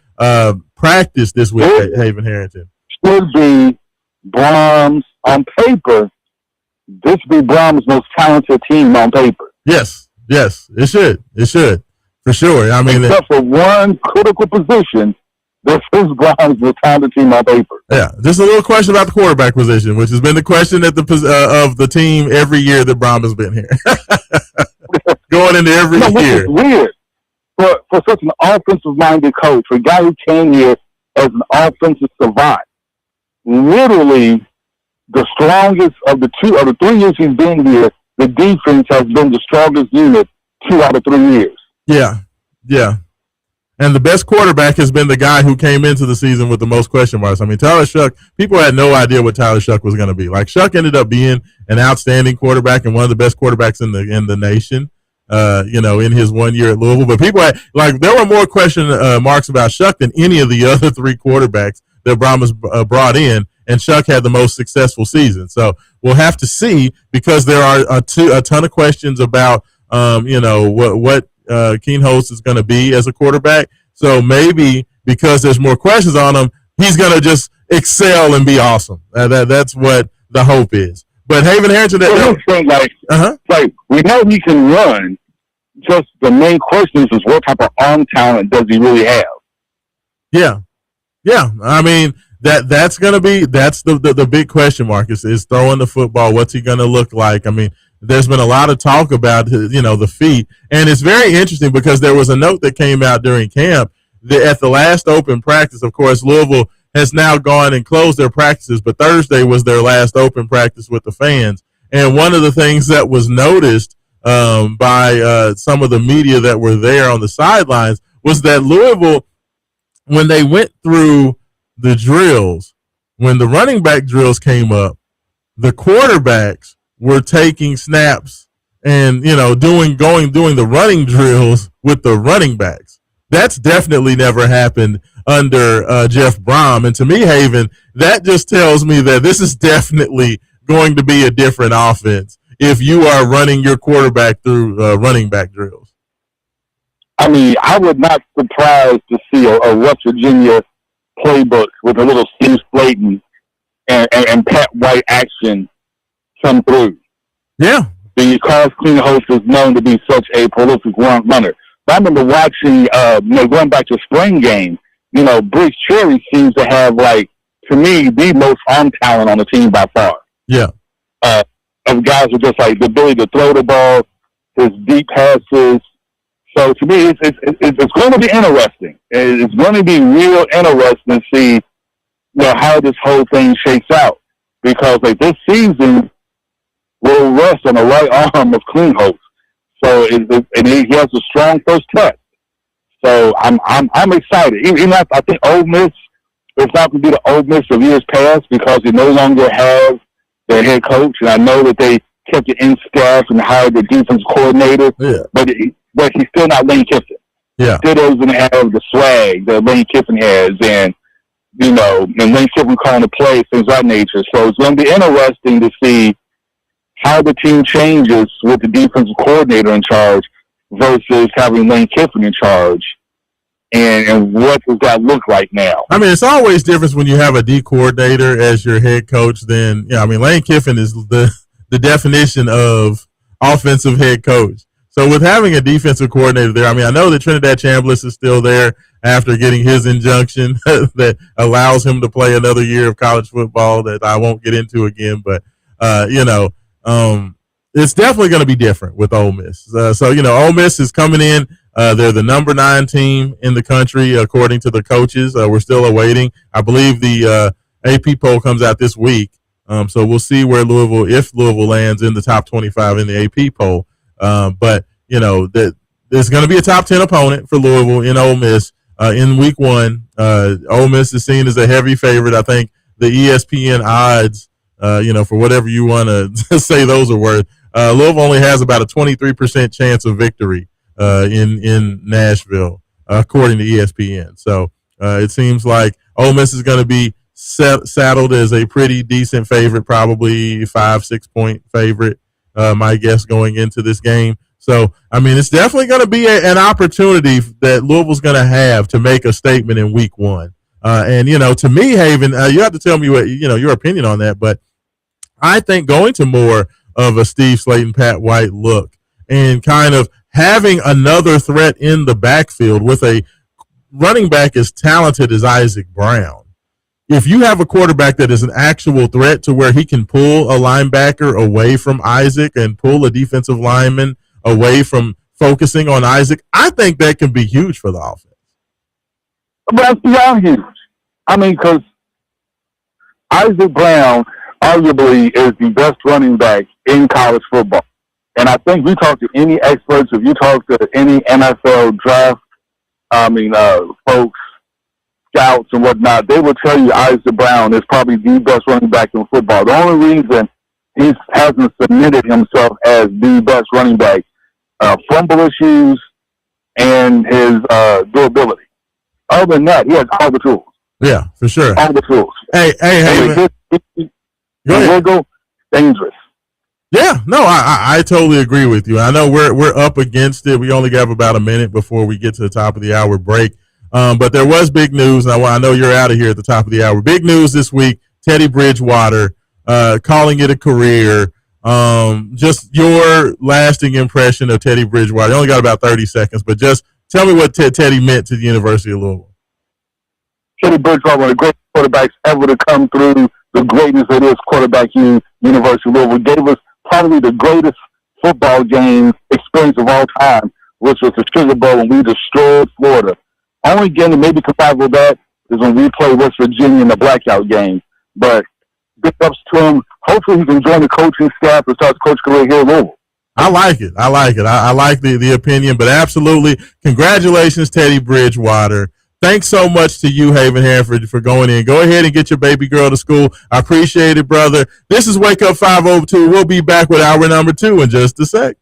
practice this week at Haven Harrington. Should be Brahms on paper. This be Brahms' most talented team on paper. Yes, it should, for sure. I mean, except for one critical position, this is Brahms' most talented team on paper. Yeah, just a little question about the quarterback position, which has been the question of the team every year that Brahms has been here. Going into every year. It's weird for such an offensive-minded coach, for a guy who came here as an offensive savant. Literally, the strongest of the 3 years he's been here, the defense has been the strongest unit 2 out of 3 years. Yeah. And the best quarterback has been the guy who came into the season with the most question marks. I mean, Tyler Shuck, people had no idea what Tyler Shuck was going to be. Like, Shuck ended up being an outstanding quarterback and one of the best quarterbacks in the nation. in his 1 year at Louisville. But people there were more question marks about Shuck than any of the other three quarterbacks that Brahmas brought in, and Shuck had the most successful season. So we'll have to see, because there are a ton of questions about what Keen Holtz is going to be as a quarterback. So maybe because there's more questions on him, he's going to just excel and be awesome. That's what the hope is. But Haven Harrington, like we know he can run. Just the main question is what type of arm talent does he really have? Yeah. I mean, that's going to be the big question mark is throwing the football. What's he going to look like? I mean, there's been a lot of talk about the feet, and it's very interesting because there was a note that came out during camp that at the last open practice, of course, Louisville has now gone and closed their practices, but Thursday was their last open practice with the fans. And one of the things that was noticed by some of the media that were there on the sidelines was that Louisville, when they went through the drills, when the running back drills came up, the quarterbacks were taking snaps and doing the running drills with the running backs. That's definitely never happened under Jeff Brom. And to me, Haven, that just tells me that this is definitely going to be a different offense if you are running your quarterback through running back drills. I mean, I would not be surprised to see a West Virginia playbook with a little Steve Slayton and Pat White action come through. Yeah. Because Keen Holtz is known to be such a prolific runner. But I remember watching, going back to spring game, Bruce Cherry seems to have, to me, the most arm talent on the team by far. Yeah. Of guys with just, the ability to throw the ball, his deep passes. So, to me, it's going to be interesting. It's going to be real interesting to see, how this whole thing shakes out. Because, this season will rest on the right arm of Keen Holtz. So, and he has a strong first touch. So I'm excited. Even I think Ole Miss is not going to be the Ole Miss of years past because they no longer have their head coach, and I know that they kept it in staff and hired the defense coordinator. Yeah. But he's still not Lane Kiffin. Yeah. Still doesn't have the swag that Lane Kiffin has, and and Lane Kiffin calling the plays, things of that nature. So it's going to be interesting to see how the team changes with the defensive coordinator in charge versus having Lane Kiffin in charge, and what does that look like now? I mean, it's always different when you have a D coordinator as your head coach. Then, Lane Kiffin is the definition of offensive head coach. So with having a defensive coordinator there, I know that Trinidad Chambliss is still there after getting his injunction that allows him to play another year of college football that I won't get into again. But, it's definitely going to be different with Ole Miss. Ole Miss is coming in. They're the number 9 team in the country, according to the coaches. We're still awaiting. I believe the AP poll comes out this week. So we'll see where if Louisville lands in the top 25 in the AP poll. But there's going to be a top 10 opponent for Louisville in Ole Miss in week 1. Ole Miss is seen as a heavy favorite. I think the ESPN odds, for whatever you want to say those are worth, Louisville only has about a 23% chance of victory in Nashville, according to ESPN. So it seems like Ole Miss is going to be saddled as a pretty decent favorite, probably 5-6 point favorite, my guess, going into this game. So, it's definitely going to be an opportunity that Louisville's going to have to make a statement in week 1. To me, Haven, you have to tell me what, your opinion on that, but I think going to more of a Steve Slayton, Pat White look and kind of having another threat in the backfield with a running back as talented as Isaac Brown. If you have a quarterback that is an actual threat to where he can pull a linebacker away from Isaac and pull a defensive lineman away from focusing on Isaac, I think that can be huge for the offense. But that's beyond huge. Because Isaac Brown arguably is the best running back in college football. And I think we talk to any experts, if you talk to any NFL draft, folks, scouts and whatnot, they will tell you Isaac Brown is probably the best running back in football. The only reason he hasn't submitted himself as the best running back fumble issues, and his durability. Other than that, he has all the tools. Yeah, for sure. All the tools. Hey, man. Go ahead. Dangerous. Yeah, no, I totally agree with you. I know we're up against it. We only have about a minute before we get to the top of the hour break. But there was big news, and I know you're out of here at the top of the hour. Big news this week: Teddy Bridgewater calling it a career. Just your lasting impression of Teddy Bridgewater. You only got about 30 seconds, but just tell me what Teddy meant to the University of Louisville. Teddy Bridgewater, one of the greatest quarterbacks ever to come through the greatness that is quarterbacking University of Louisville. Gave us probably the greatest football game experience of all time, which was the Sugar Bowl when we destroyed Florida. Only game that maybe comparable with that is when we played West Virginia in the blackout game. But big ups to him. Hopefully he can join the coaching staff and start the coach career here in Louisville. I like it. I like the opinion, but absolutely. Congratulations, Teddy Bridgewater. Thanks so much to you, Haven Hanford, for going in. Go ahead and get your baby girl to school. I appreciate it, brother. This is Wake Up 502. We'll be back with hour number 2 in just a sec.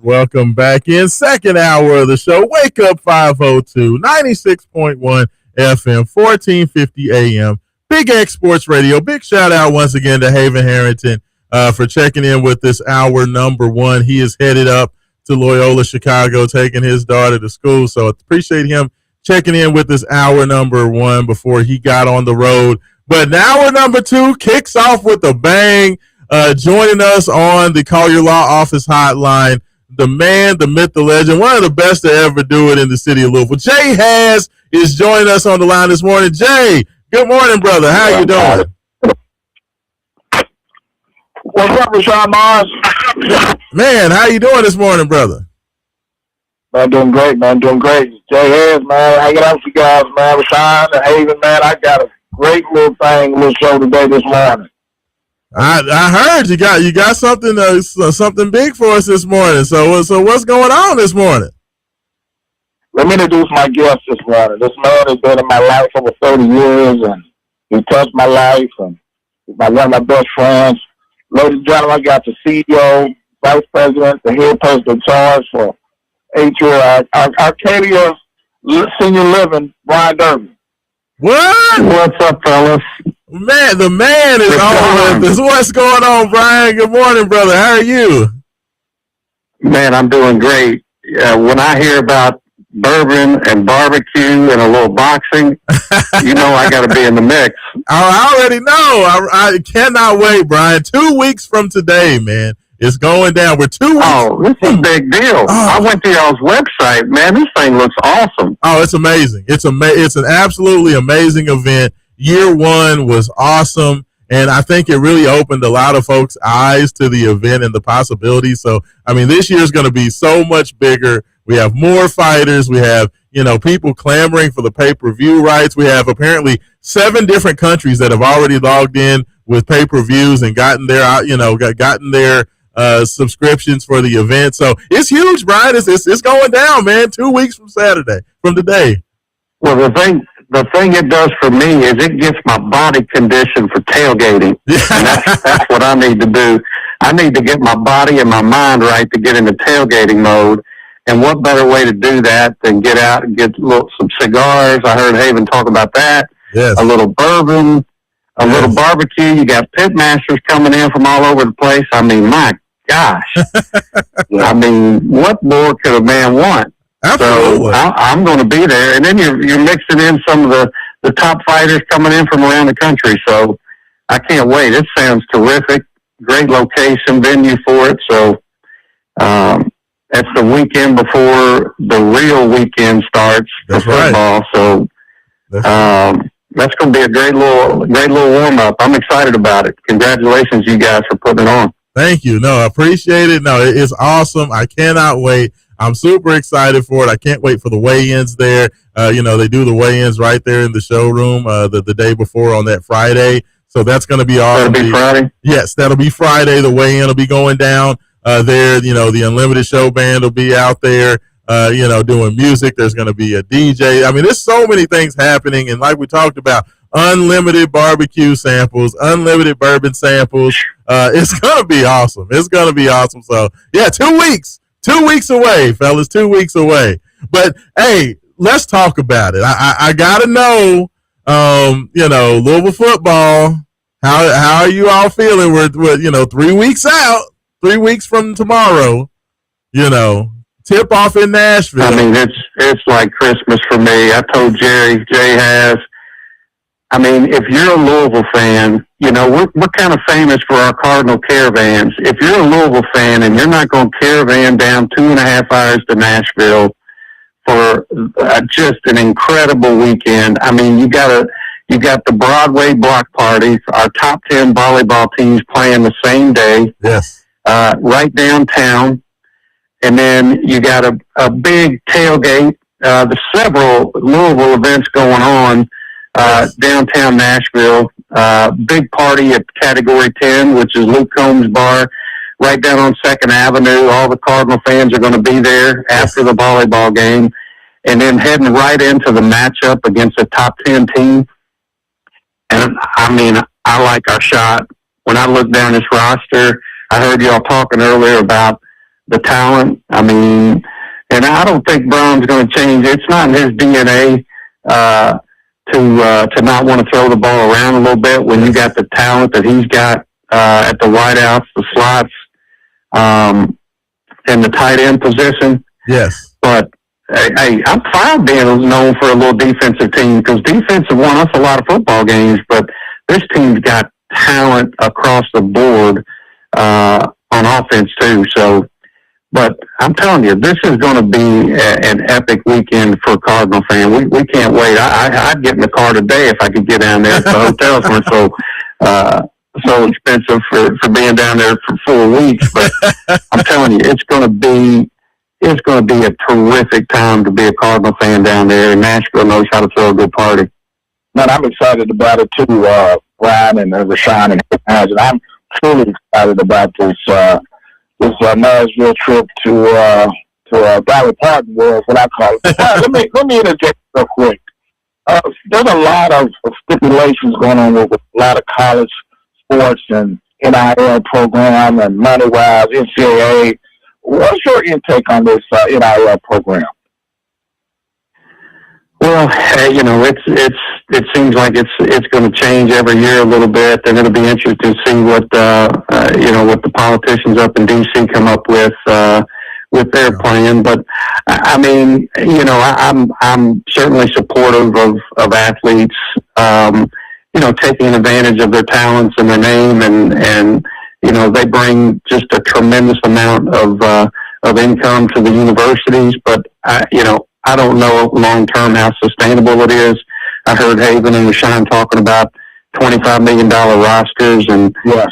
Welcome back in. Second hour of the show. Wake up 502, 96.1 FM, 1450 AM. Big X Sports Radio. Big shout out once again to Haven Harrington for checking in with this hour number one. He is headed up to Loyola, Chicago, taking his daughter to school. So I appreciate him checking in with this hour number one before he got on the road. But hour number two kicks off with a bang. Joining us on the Call Your Law Office hotline, the man, the myth, the legend, one of the best to ever do it in the city of Louisville. Jay Haas is joining us on the line this morning. Jay, good morning, brother. How you doing? What's up, Raashaan Myers? Man, how you doing this morning, brother? Man, doing great, man. Doing great. Jay Haas, man. Hanging out with you guys, man. Raashaan and Haven, man. I got a great little show today this morning. I heard you got something big for us this morning. So what's going on this morning? Let me introduce my guest this morning. This man has been in my life over 30 years, and he touched my life, and he's one of my best friends. Ladies and gentlemen, I got the CEO, Vice President, the head person in charge for Arcadia Senior Living, Brian Durbin. What? What's up, fellas? Man, the man is on with us. What's going on, Brian? Good morning, brother. How are you? Man, I'm doing great. When I hear about bourbon and barbecue and a little boxing, I got to be in the mix. I already know. I cannot wait, Brian. 2 weeks from today, man. It's going down. We're 2 weeks. Oh, this is a big deal. I went to y'all's website. Man, this thing looks awesome. Oh, it's amazing. It's an absolutely amazing event. Year one was awesome, and I think it really opened a lot of folks' eyes to the event and the possibilities. So, I mean, this year is going to be so much bigger. We have more fighters. We have, people clamoring for the pay-per-view rights. We have apparently 7 different countries that have already logged in with pay-per-views and gotten their subscriptions for the event. So it's huge, Brian. It's going down, man. 2 weeks from today. Well, the thing it does for me is it gets my body conditioned for tailgating. And that's what I need to do. I need to get my body and my mind right to get into tailgating mode. And what better way to do that than get out and get some cigars? I heard Haven talk about that. Yes. A little bourbon, a little barbecue. You got pit masters coming in from all over the place. I mean, my gosh. I mean, what more could a man want? Absolutely. So I'm going to be there. And then you're mixing in some of the top fighters coming in from around the country. So I can't wait. It sounds terrific. Great location, venue for it. So that's the weekend before the real weekend starts for football. Right. So that's going to be a great little warm-up. I'm excited about it. Congratulations, you guys, for putting it on. Thank you. No, I appreciate it. No, it's awesome. I cannot wait. I'm super excited for it. I can't wait for the weigh-ins there. They do the weigh-ins right there in the showroom the day before on that Friday. So that's going to be awesome. That'll be Friday? Yes, that'll be Friday. The weigh-in will be going down there. The Unlimited Show Band will be out there, doing music. There's going to be a DJ. I mean, there's so many things happening. And like we talked about, unlimited barbecue samples, unlimited bourbon samples. It's going to be awesome. It's going to be awesome. So, yeah, 2 weeks. 2 weeks away, fellas, 2 weeks away. But, hey, let's talk about it. I got to know, Louisville football, how are you all feeling? We're 3 weeks out, 3 weeks from tomorrow, tip off in Nashville. I mean, it's like Christmas for me. I told Jay has. I mean, if you're a Louisville fan, we're kind of famous for our Cardinal caravans. If you're a Louisville fan and you're not going to caravan down 2.5 hours to Nashville for just an incredible weekend, I mean, you got the Broadway block party. Our top 10 volleyball teams playing the same day. Yes. Right downtown. And then you got a big tailgate. There's several Louisville events going on. Downtown Nashville, big party at Category 10, which is Luke Combs Bar, right down on 2nd Avenue. All the Cardinal fans are going to be there after the volleyball game, and then heading right into the matchup against a top 10 team. And, I mean, I like our shot. When I look down this roster, I heard y'all talking earlier about the talent. I mean, and I don't think Brown's going to change. It's not in his DNA to not want to throw the ball around a little bit when you got the talent that he's got at the wideouts, the slots, and the tight end position. Yes. But hey, I'm proud being known for a little defensive team because defense have won us a lot of football games, but this team's got talent across the board on offense too. So, but I'm telling you, this is going to be an epic weekend for a Cardinal fan. We can't wait. I'd get in the car today if I could get down there. The hotels weren't so expensive for being down there for 4 weeks. But I'm telling you, it's going to be a terrific time to be a Cardinal fan down there. And Nashville knows how to throw a good party. Man, I'm excited about it too, Ryan and Raashaan and I'm truly excited about this Nashville trip to Valley Park was what I call it. Let me interject real quick. There's a lot of stipulations going on with a lot of college sports and NIL program and money-wise, NCAA. What's your intake on this NIL program? Well, it seems like it's going to change every year a little bit. They're going to be interested to see what the politicians up in DC come up with their plan. But I mean, I'm certainly supportive of athletes, taking advantage of their talents and their name, and they bring just a tremendous amount of income to the universities. But I don't know long-term how sustainable it is. I heard Haven and Raashaan talking about $25 million rosters. And, yes.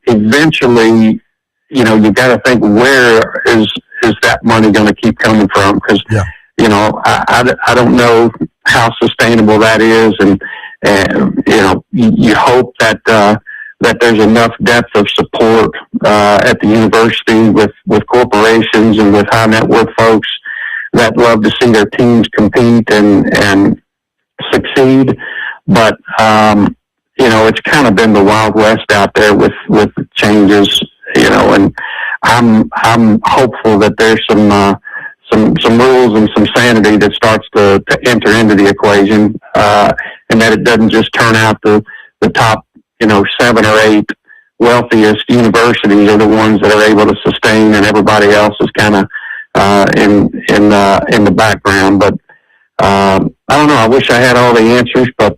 Eventually, you got to think, where is that money going to keep coming from? Because, I don't know how sustainable that is. And you hope that there's enough depth of support at the university with corporations and with high net worth folks that love to see their teams compete and succeed. But, it's kind of been the Wild West out there with changes, and I'm hopeful that there's some rules and some sanity that starts to enter into the equation, and that it doesn't just turn out the top, 7 or 8 wealthiest universities are the ones that are able to sustain, and everybody else is kind of in the background. But I don't know. I wish I had all the answers, but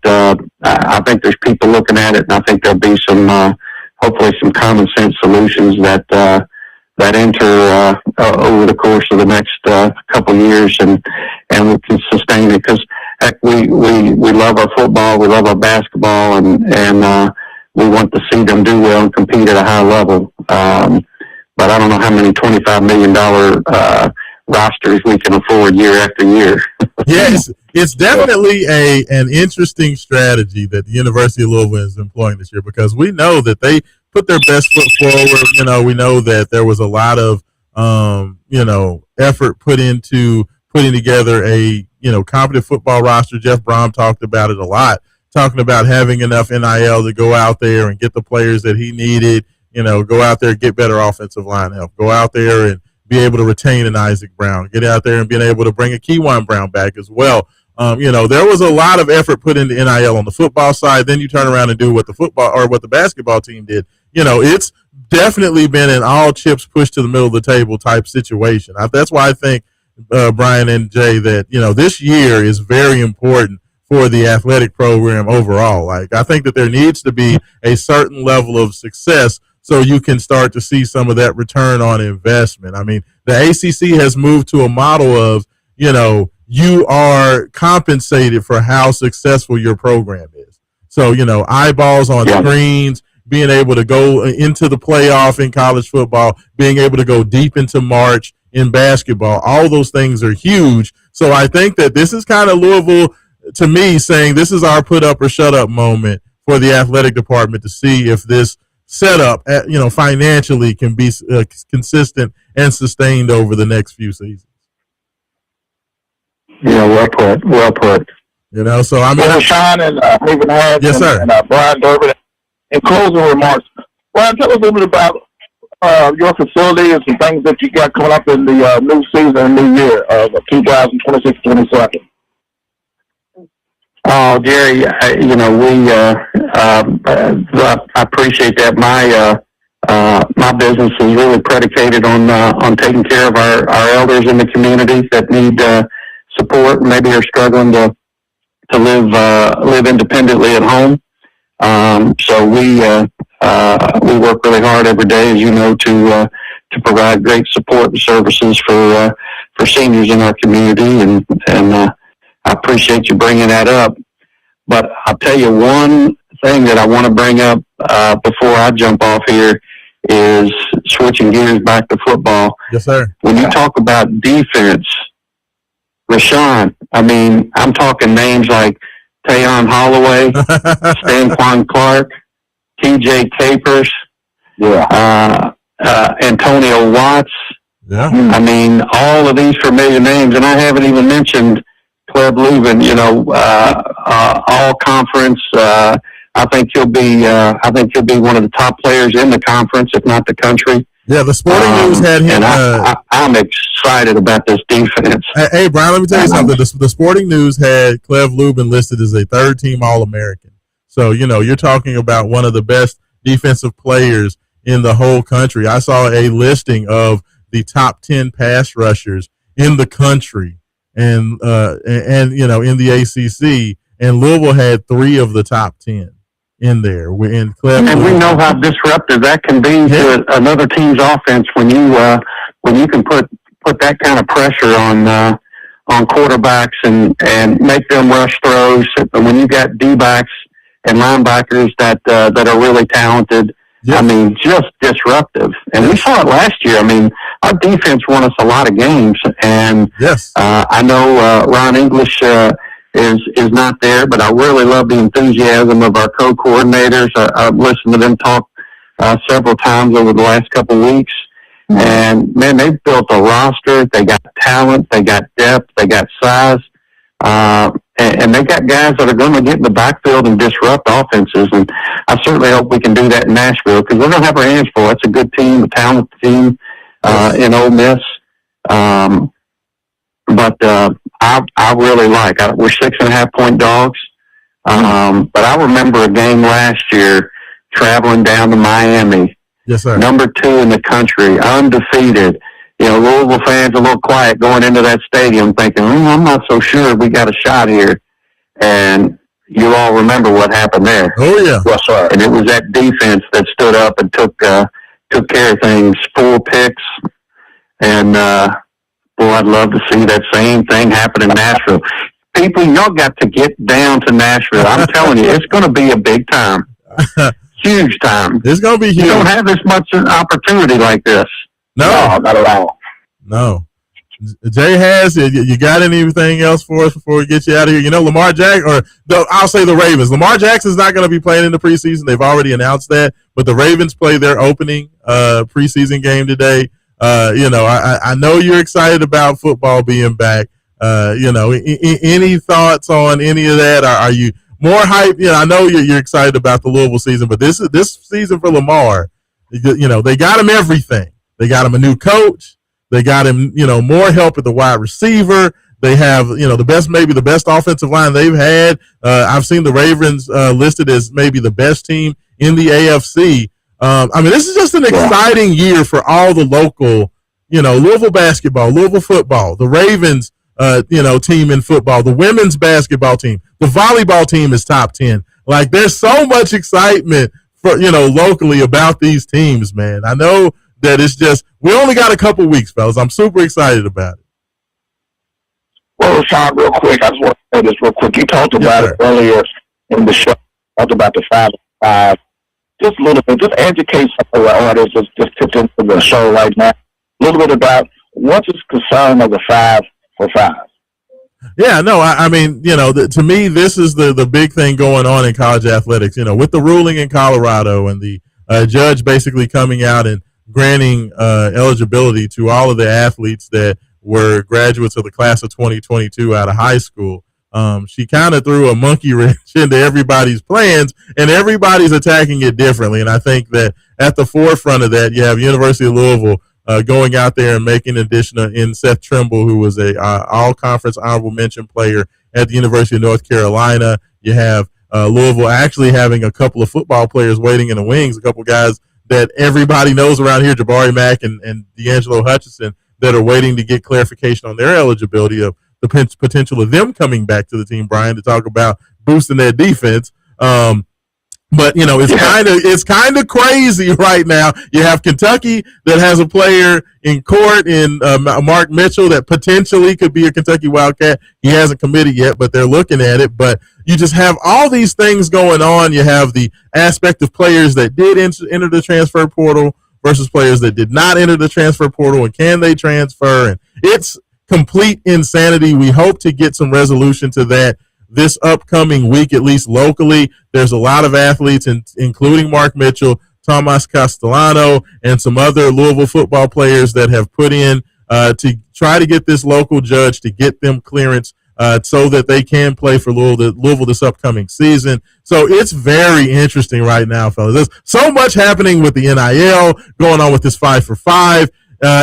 I think there's people looking at it, and I think there'll be some hopefully some common sense solutions that enter over the course of the next couple of years, and we can sustain it, because we love our football, we love our basketball, and we want to see them do well and compete at a high level. But I don't know how many $25 million rosters we can afford year after year. Yes, it's definitely an interesting strategy that the University of Louisville is employing this year, because we know that they put their best foot forward. We know that there was a lot of effort put into putting together a competent football roster. Jeff Brom talked about it a lot, talking about having enough NIL to go out there and get the players that he needed. Go out there and get better offensive line help. Go out there and be able to retain an Isaac Brown. Get out there and being able to bring a Keywan Brown back as well. There was a lot of effort put into NIL on the football side. Then you turn around and do what the basketball team did. It's definitely been an all chips pushed to the middle of the table type situation. That's why I think, Brian and Jay, that, this year is very important for the athletic program overall. Like, I think that there needs to be a certain level of success so you can start to see some of that return on investment. I mean, the ACC has moved to a model of, you are compensated for how successful your program is. So, eyeballs on screens, being able to go into the playoff in college football, being able to go deep into March in basketball, all those things are huge. So I think that this is kind of Louisville, to me, saying this is our put up or shut up moment for the athletic department to see if this setup, financially can be consistent and sustained over the next few seasons. Yeah, well put. So I mean, Raashaan and Haven Harrington, yes, sir, and Brian Durbin. In closing remarks, Brian, tell us a little bit about your facility and some things that you got coming up in the new season and new year of 2026-27. Oh, Jerry, I appreciate that. My business is really predicated on taking care of our elders in the community that need support, maybe are struggling to live independently at home. So we work really hard every day, as you know, to provide great support and services for seniors in our community, and I appreciate you bringing that up. But I'll tell you one thing that I want to bring up before I jump off here is switching gears back to football. Yes, sir. When you talk about defense, Raashaan, I mean, I'm talking names like Tayon Holloway, Stanquan Clark, TJ Capers, Antonio Watts. Yeah. I mean, all of these familiar names, and I haven't even mentioned Cleb Lubin, all conference. I think he'll be one of the top players in the conference, if not the country. Yeah, the Sporting News had him. And I'm excited about this defense. Hey, Brian, let me tell you something. The Sporting News had Cleb Lubin listed as a third-team All-American. So, you're talking about one of the best defensive players in the whole country. I saw a listing of the top 10 pass rushers in the country. And in the ACC, and Louisville had 3 of the top 10 in there. And we know how disruptive that can be to another team's offense when you can put that kind of pressure on quarterbacks and make them rush throws. When you got D-backs and linebackers that are really talented. Yes. I mean, just disruptive. And we saw it last year. I mean, our defense won us a lot of games. And yes, I know Ron English is not there, but I really love the enthusiasm of our co-coordinators. I've listened to them talk several times over the last couple of weeks. And, man, they've built a roster. They got talent. They got depth. They got size. And they got guys that are going to get in the backfield and disrupt offenses. And I certainly hope we can do that in Nashville because we're going to have our hands full. It's a good team, a talented team in Ole Miss. But I really like it. We're 6.5-point dogs. But I remember a game last year traveling down to Miami. Yes, sir. Number 2 in the country, undefeated. Louisville fans a little quiet going into that stadium thinking, I'm not so sure we got a shot here. And you all remember what happened there. Oh, yeah. Yes, sir. And it was that defense that stood up and took care of things, 4 picks. And, I'd love to see that same thing happen in Nashville. People, y'all got to get down to Nashville. I'm telling you, it's going to be a big time. Huge time. It's going to be huge. You don't have this much opportunity like this. No, not at all. No. Jay has it. You got anything else for us before we get you out of here? Lamar Jackson, I'll say the Ravens. Lamar Jackson's not going to be playing in the preseason. They've already announced that. But the Ravens play their opening preseason game today. I know you're excited about football being back. Any thoughts on any of that? Are you more hyped? I know you're excited about the Louisville season, but this season for Lamar, they got him everything. They got him a new coach. They got him, more help at the wide receiver. They have, the best offensive line they've had. I've seen the Ravens listed as maybe the best team in the AFC. This is just an exciting year for all the local, Louisville basketball, Louisville football, the Ravens, team in football, the women's basketball team, the volleyball team is top 10. Like, there's so much excitement for, locally about these teams, man. I know that it's just, we only got a couple weeks, fellas. I'm super excited about it. Well, Raashaan, real quick, I just want to say this real quick. You talked about it earlier in the show, talked about the 5-5. Just a little bit, just educate some of our audience just tipped into the show right now. A little bit about what is concerned of the 5-for-5. Yeah, no, to me, this is the big thing going on in college athletics. With the ruling in Colorado and the judge basically coming out and granting eligibility to all of the athletes that were graduates of the class of 2022 out of high school. She kind of threw a monkey wrench into everybody's plans, and everybody's attacking it differently. And I think that at the forefront of that, you have University of Louisville going out there and making an addition in Seth Trimble, who was a all-conference honorable mention player at the University of North Carolina. You have Louisville actually having a couple of football players waiting in the wings, a couple guys that everybody knows around here, Jabari Mack and D'Angelo Hutchinson, that are waiting to get clarification on their eligibility of the potential of them coming back to the team, Brian, to talk about boosting their defense. But it's kind of crazy right now. You have Kentucky that has a player in court in Mark Mitchell that potentially could be a Kentucky Wildcat. He hasn't committed yet, but they're looking at it. But you just have all these things going on. You have the aspect of players that did enter the transfer portal versus players that did not enter the transfer portal, and can they transfer? And it's complete insanity. We hope to get some resolution to that this upcoming week, at least locally. There's a lot of athletes, including Mark Mitchell, Tomas Castellano, and some other Louisville football players that have put in to try to get this local judge to get them clearance so that they can play for Louisville this upcoming season. So it's very interesting right now, fellas. There's so much happening with the NIL, going on with this 5 for 5.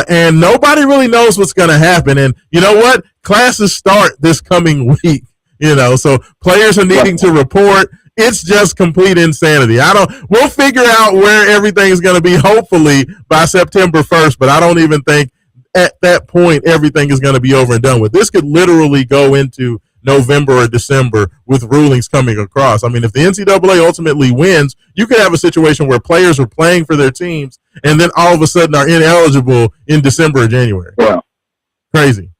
And nobody really knows what's going to happen. And you know what? Classes start this coming week. So players are needing to report. It's just complete insanity. We'll figure out where everything's going to be, hopefully by September 1st, but I don't even think at that point everything is going to be over and done with. This could literally go into November or December with rulings coming across. I mean, if the NCAA ultimately wins, you could have a situation where players are playing for their teams and then all of a sudden are ineligible in December or January. Yeah. Crazy.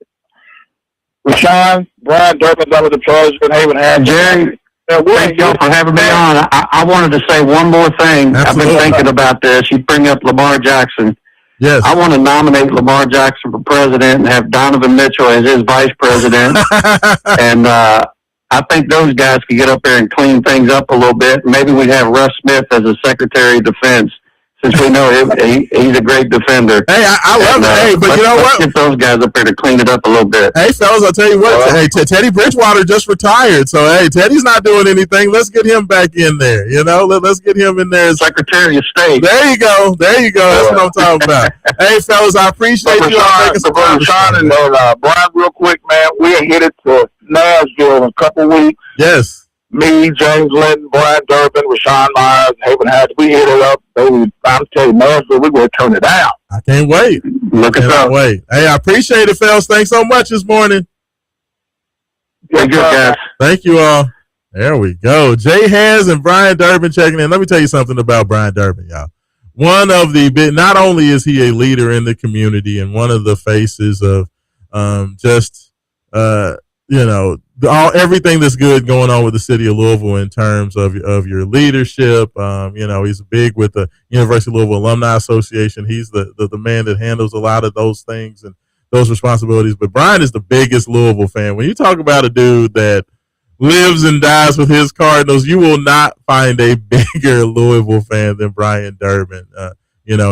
Raashaan, Brian Durbin's under the pleasure in Haven Harrington. Jerry, thank y'all for having me on. I wanted to say one more thing. Absolutely. I've been thinking about this. You bring up Lamar Jackson. Yes. I want to nominate Lamar Jackson for president and have Donovan Mitchell as his vice president. And I think those guys could get up there and clean things up a little bit. Maybe we'd have Russ Smith as a Secretary of Defense, since we know he's a great defender. Hey, I love it. Hey, but you know what? Let's get those guys up there to clean it up a little bit. Hey, fellas, I'll tell you what. Hey, Teddy Bridgewater just retired. So, hey, Teddy's not doing anything. Let's get him back in there. Let's get him in there as Secretary of State. There you go. That's what I'm talking about. Hey, fellas, I appreciate you all making some time. Raashaan and Brian, real quick, man, we are headed to Nashville in a couple weeks. Yes. Me, James Linton, Brian Durbin, Raashaan Myers, Haven Hatch, we hit it up. I'm telling you, Nashville, we're going to turn it out. I can't wait. Look at that. Wait. Hey, I appreciate it, fellas. Thanks so much this morning. Good, guys. Thank you all. There we go. Jay Has and Brian Durbin checking in. Let me tell you something about Brian Durbin, y'all. Not only is he a leader in the community and one of the faces of everything that's good going on with the city of Louisville in terms of your leadership. He's big with the University of Louisville Alumni Association. He's the man that handles a lot of those things and those responsibilities. But Brian is the biggest Louisville fan. When you talk about a dude that lives and dies with his Cardinals, you will not find a bigger Louisville fan than Brian Durbin.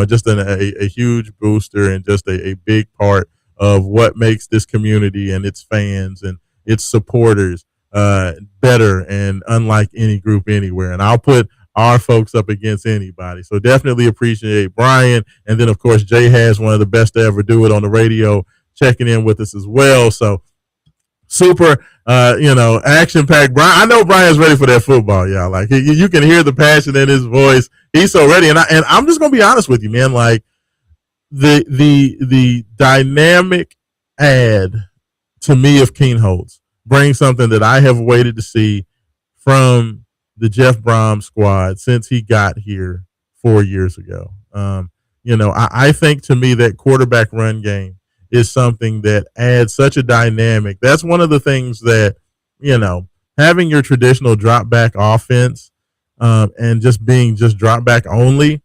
Just a huge booster and just a big part of what makes this community and its fans and its supporters better and unlike any group anywhere. And I'll put our folks up against anybody. So definitely appreciate Brian. And then, of course, Jay Has, one of the best to ever do it on the radio, checking in with us as well. So super, action-packed. Brian, I know Brian's ready for that football, y'all. Like, you can hear the passion in his voice. He's so ready. And I'm just going to be honest with you, man. Like, the dynamic ad to me of Keenholz brings something that I have waited to see from the Jeff Brom squad since he got here 4 years ago. I think to me that quarterback run game is something that adds such a dynamic. That's one of the things that, having your traditional drop back offense and just being just drop back only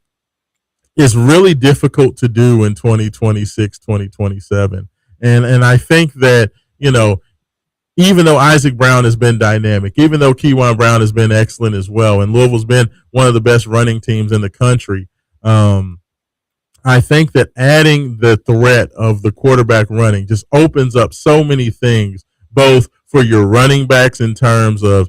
is really difficult to do in 2026, 2027. And I think that, even though Isaac Brown has been dynamic, even though Keywan Brown has been excellent as well, and Louisville's been one of the best running teams in the country, I think that adding the threat of the quarterback running just opens up so many things both for your running backs in terms of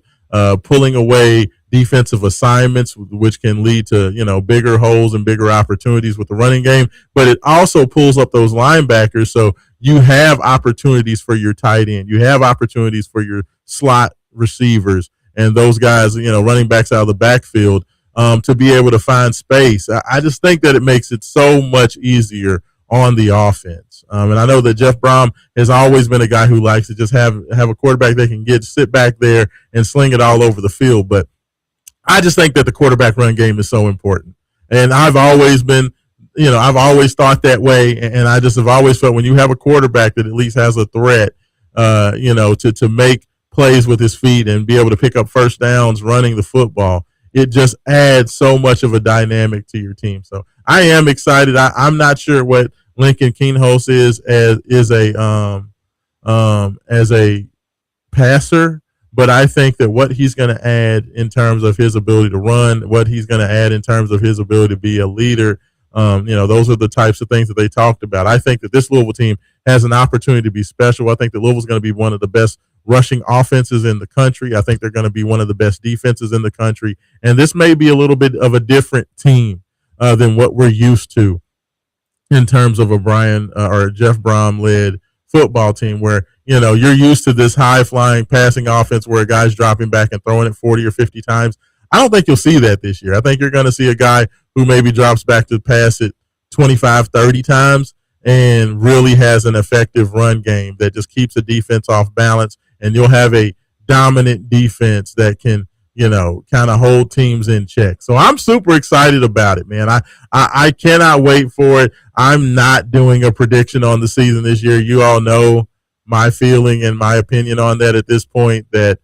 pulling away defensive assignments, which can lead to, bigger holes and bigger opportunities with the running game. But it also pulls up those linebackers, so you have opportunities for your tight end. You have opportunities for your slot receivers and those guys, running backs out of the backfield, to be able to find space. I just think that it makes it so much easier on the offense. And I know that Jeff Brom has always been a guy who likes to just have a quarterback that can sit back there and sling it all over the field. But I just think that the quarterback run game is so important. And I've always been, I've always thought that way. And I just have always felt when you have a quarterback that at least has a threat, to make plays with his feet and be able to pick up first downs running the football, it just adds so much of a dynamic to your team. So I am excited. I'm not sure what Lincoln Keenholz is as a passer, but I think that what he's going to add in terms of his ability to run, what he's going to add in terms of his ability to be a leader, those are the types of things that they talked about. I think that this Louisville team has an opportunity to be special. I think that Louisville's going to be one of the best rushing offenses in the country. I think they're going to be one of the best defenses in the country. And this may be a little bit of a different team than what we're used to in terms of a Brian or Jeff Brom led football team where, you're used to this high flying passing offense where a guy's dropping back and throwing it 40 or 50 times. I don't think you'll see that this year. I think you're going to see a guy who maybe drops back to pass it 25, 30 times and really has an effective run game that just keeps the defense off balance. And you'll have a dominant defense that can, kind of hold teams in check. So I'm super excited about it, man. I cannot wait for it. I'm not doing a prediction on the season this year. You all know my feeling and my opinion on that at this point, that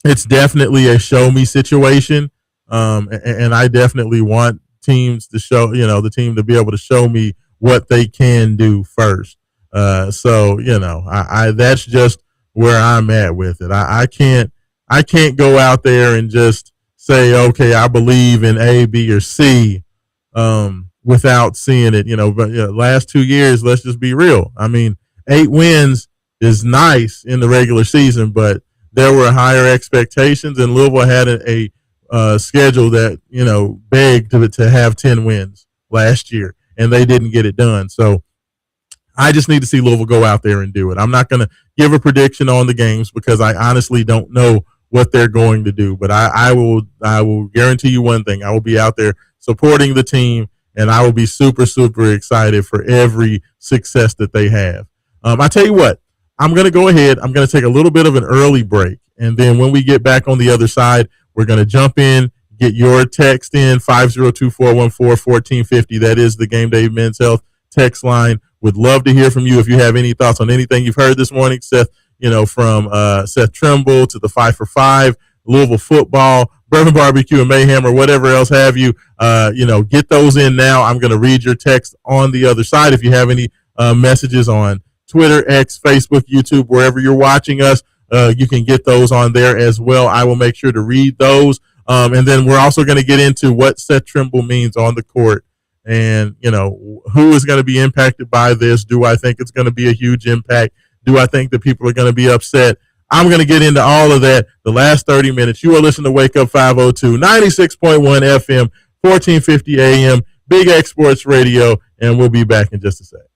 it's definitely a show me situation. And I definitely want teams to show, the team to be able to show me what they can do first. So, that's just where I'm at with it. I can't go out there and just say, okay, I believe in A, B, or C, without seeing it, but last 2 years, let's just be real. I mean, 8 wins is nice in the regular season, but there were higher expectations, and Louisville had a schedule that, begged to have 10 wins last year, and they didn't get it done. So I just need to see Louisville go out there and do it. I'm not going to give a prediction on the games because I honestly don't know what they're going to do. But I will guarantee you one thing. I will be out there supporting the team, and I will be super, super excited for every success that they have. I tell you what, I'm going to go ahead. I'm going to take a little bit of an early break. And then when we get back on the other side, we're going to jump in, get your text in, 502-414-1450. That is the Game Day Men's Health text line. Would love to hear from you if you have any thoughts on anything you've heard this morning, Seth, from Seth Trimble to the 5 for 5, Louisville football, bourbon barbecue and mayhem, or whatever else have you. Get those in now. I'm going to read your text on the other side. If you have any messages on Twitter, X, Facebook, YouTube, wherever you're watching us, you can get those on there as well. I will make sure to read those. And then we're also going to get into what Seth Trimble means on the court. And, who is going to be impacted by this? Do I think it's going to be a huge impact? Do I think that people are going to be upset? I'm going to get into all of that the last 30 minutes. You are listening to Wake Up 502, 96.1 FM, 1450 AM, Big X Sports Radio, and we'll be back in just a second.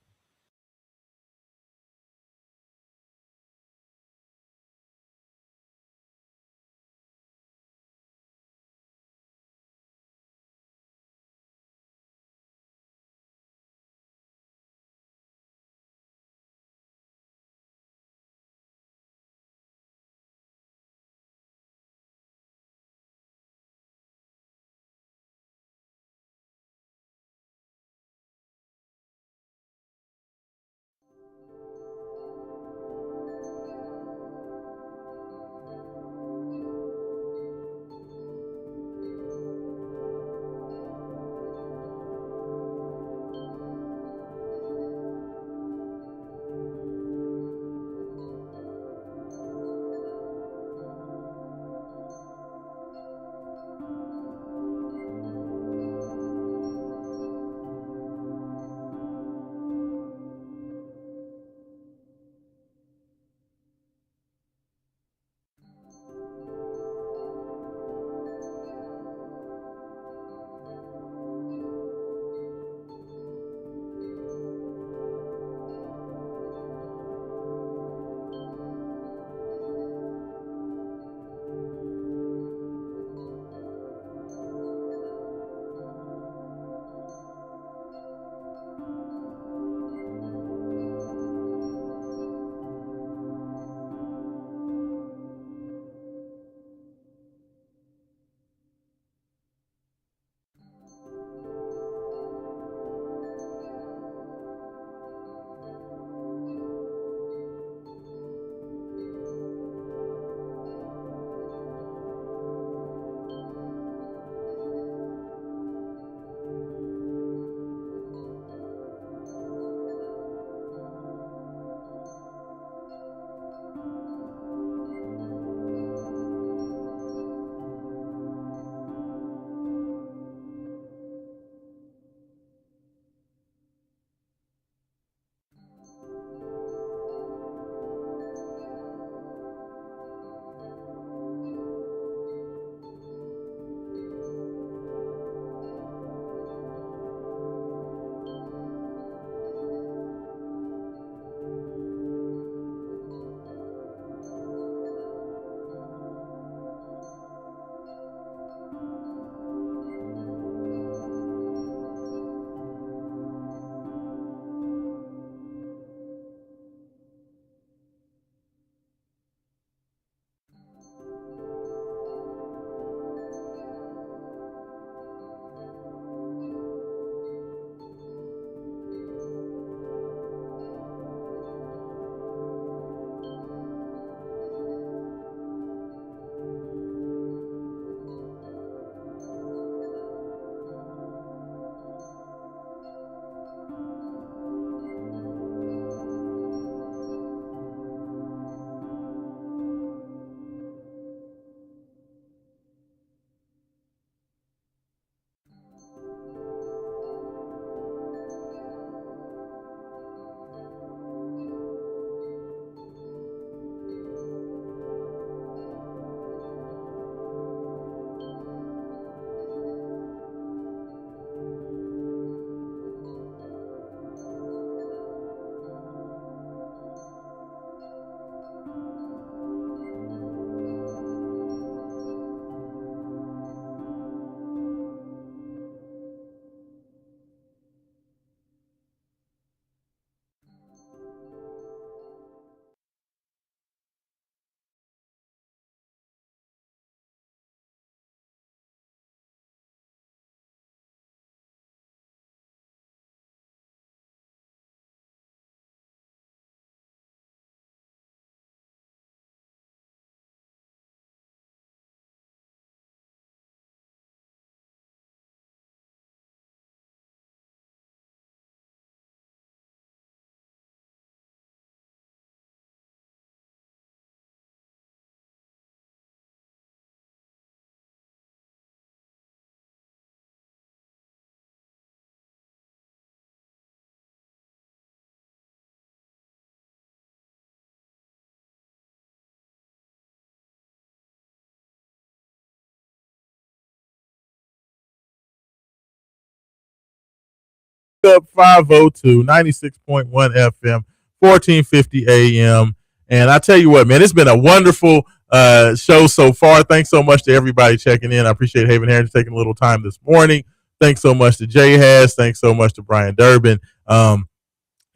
Up 502, 96.1 FM, 1450 AM. And I tell you what, man, it's been a wonderful show so far. Thanks so much to everybody checking in. I appreciate Haven Harrington taking a little time this morning. Thanks so much to Jay Haas. Thanks so much to Brian Durbin.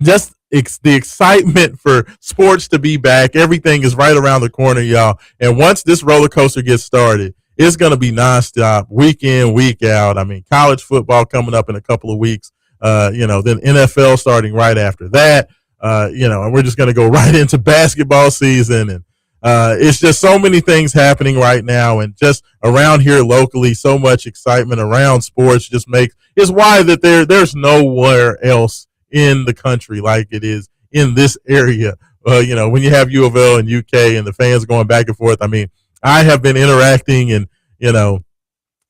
Just the excitement for sports to be back. Everything is right around the corner, y'all. And once this roller coaster gets started, it's going to be nonstop, week in, week out. I mean, college football coming up in a couple of weeks. Then NFL starting right after that. And we're just going to go right into basketball season. And it's just so many things happening right now. And just around here locally, so much excitement around sports is why that there's nowhere else in the country like it is in this area. When you have U of L and UK and the fans going back and forth, I mean, I have been interacting and,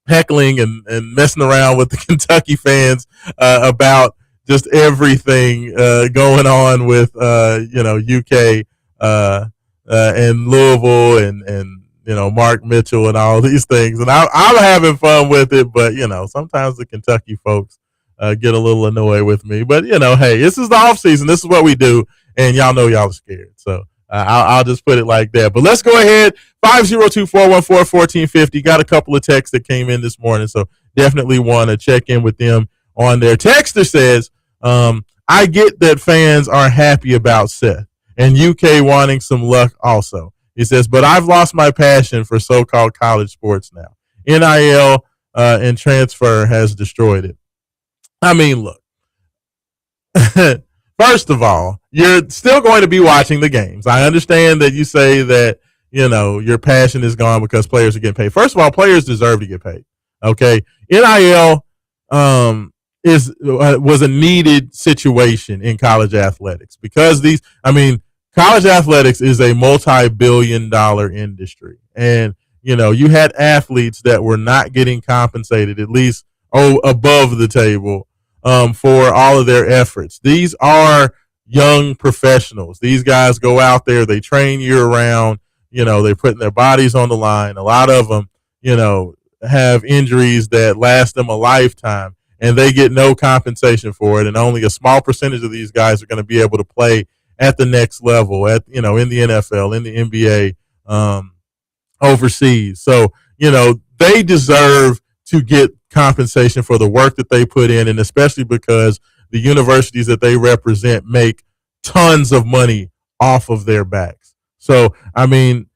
heckling and messing around with the Kentucky fans about just everything going on with UK and Louisville and Mark Mitchell and all these things, and I'm having fun with it. But sometimes the Kentucky folks get a little annoyed with me. But hey, this is the off season. This is what we do, and y'all know y'all are scared. So I'll just put it like that. But let's go ahead. 502-414-1450. Got a couple of texts that came in this morning, so definitely want to check in with them on their texter says, I get that fans are happy about Seth and UK wanting some luck also. He says, but I've lost my passion for so-called college sports now. NIL and transfer has destroyed it. I mean, look. First of all, you're still going to be watching the games. I understand that you say that, your passion is gone because players are getting paid. First of all, players deserve to get paid. Okay. NIL was a needed situation in college athletics because college athletics is a multi-billion-dollar industry. And, you had athletes that were not getting compensated, at least above the table, for all of their efforts. These are young professionals. These guys go out there, they train year round, they're putting their bodies on the line. A lot of them, have injuries that last them a lifetime, and they get no compensation for it. And only a small percentage of these guys are going to be able to play at the next level, in the NFL, in the NBA, overseas. So, they deserve to get compensation for the work that they put in, and especially because the universities that they represent make tons of money off of their backs. So, could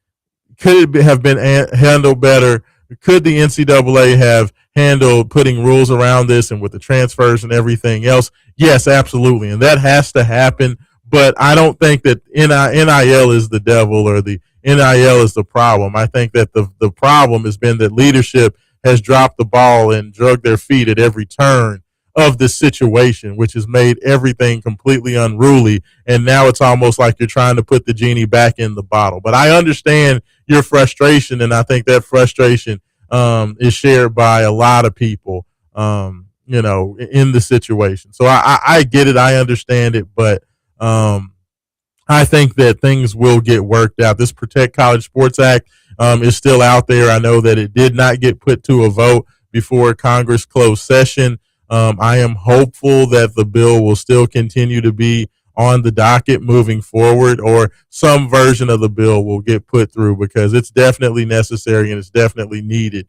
it have been handled better? Could the NCAA have handled putting rules around this and with the transfers and everything else? Yes, absolutely. And that has to happen. But I don't think that NIL is the devil or the NIL is the problem. I think that the problem has been that leadership has dropped the ball and drug their feet at every turn of this situation, which has made everything completely unruly. And now it's almost like you're trying to put the genie back in the bottle. But I understand your frustration, and I think that frustration is shared by a lot of people, in the situation. So I get it. I understand it. But I think that things will get worked out. This Protect College Sports Act is still out there. I know that it did not get put to a vote before Congress closed session. I am hopeful that the bill will still continue to be on the docket moving forward, or some version of the bill will get put through, because it's definitely necessary and it's definitely needed,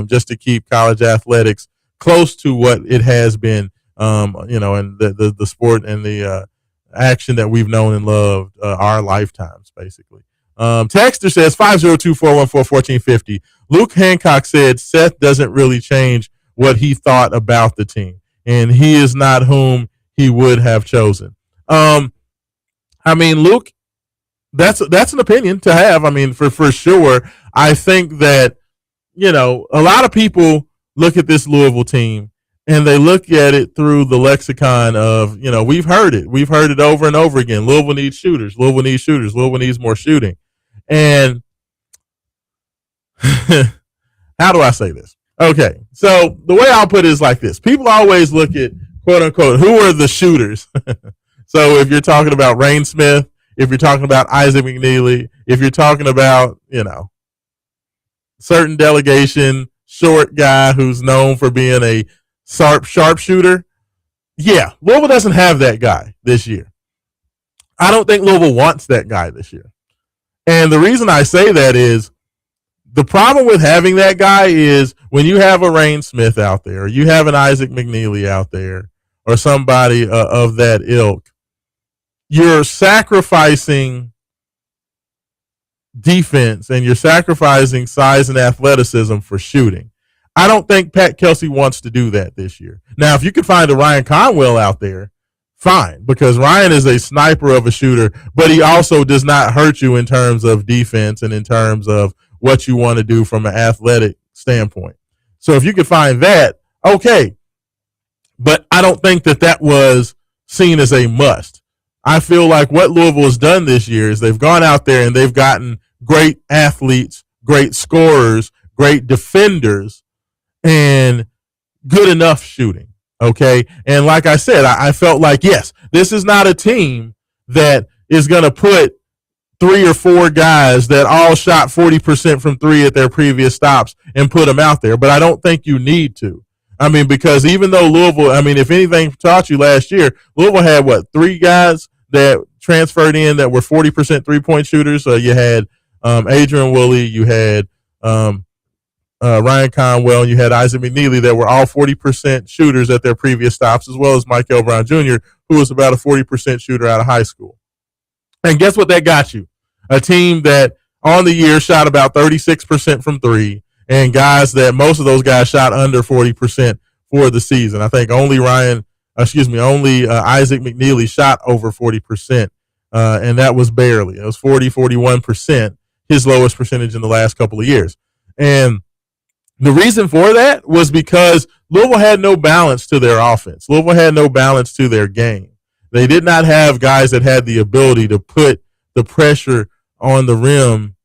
just to keep college athletics close to what it has been, and the sport and the action that we've known and loved our lifetimes, basically. Texter says 502-414-1450. Luke Hancock said Seth doesn't really change what he thought about the team, and he is not whom he would have chosen. Luke, that's an opinion to have. For sure. I think that, a lot of people look at this Louisville team and they look at it through the lexicon of, we've heard it. We've heard it over and over again. Louisville needs shooters. Louisville needs shooters. Louisville needs more shooting. And how do I say this? Okay, so the way I'll put it is like this. People always look at, quote unquote, who are the shooters? So if you're talking about Rain Smith, if you're talking about Isaac McNeely, if you're talking about, certain delegation, short guy who's known for being a sharpshooter, Yeah, Louisville doesn't have that guy this year. I don't think Louisville wants that guy this year. And the reason I say that is the problem with having that guy is when you have a Rain Smith out there, or you have an Isaac McNeely out there, or somebody of that ilk, you're sacrificing defense and you're sacrificing size and athleticism for shooting. I don't think Pat Kelsey wants to do that this year. Now, if you could find a Ryan Conwell out there, fine, because Ryan is a sniper of a shooter, but he also does not hurt you in terms of defense and in terms of what you want to do from an athletic standpoint. So if you could find that, okay. But I don't think that was seen as a must. I feel like what Louisville has done this year is they've gone out there and they've gotten great athletes, great scorers, great defenders, and good enough shooting. Okay. And like I said, I felt like, yes, this is not a team that is going to put 3 or 4 guys that all shot 40% from 3 at their previous stops and put them out there. But I don't think you need to. I mean, because even though Louisville, I mean, if anything taught you last year, Louisville had 3 guys that transferred in that were 40% 3-point shooters. So you had Adrian Woolley, you had Ryan Conwell, and you had Isaac McNeely that were all 40% shooters at their previous stops, as well as Michael Brown Jr., who was about a 40% shooter out of high school. And guess what that got you? A team that on the year shot about 36% from 3, and guys that most of those guys shot under 40% for the season. I think only Isaac McNeely shot over 40%, and that was barely. It was 41%, his lowest percentage in the last couple of years. And the reason for that was because Louisville had no balance to their offense. Louisville had no balance to their game. They did not have guys that had the ability to put the pressure on the rim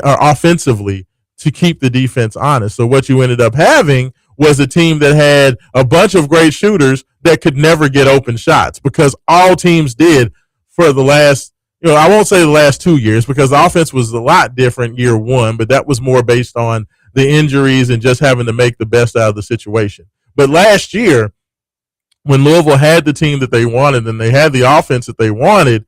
offensively to keep the defense honest. So what you ended up having was a team that had a bunch of great shooters that could never get open shots, because all teams did for the last, I won't say the last 2 years, because the offense was a lot different year one, but that was more based on the injuries and just having to make the best out of the situation. But last year, when Louisville had the team that they wanted and they had the offense that they wanted,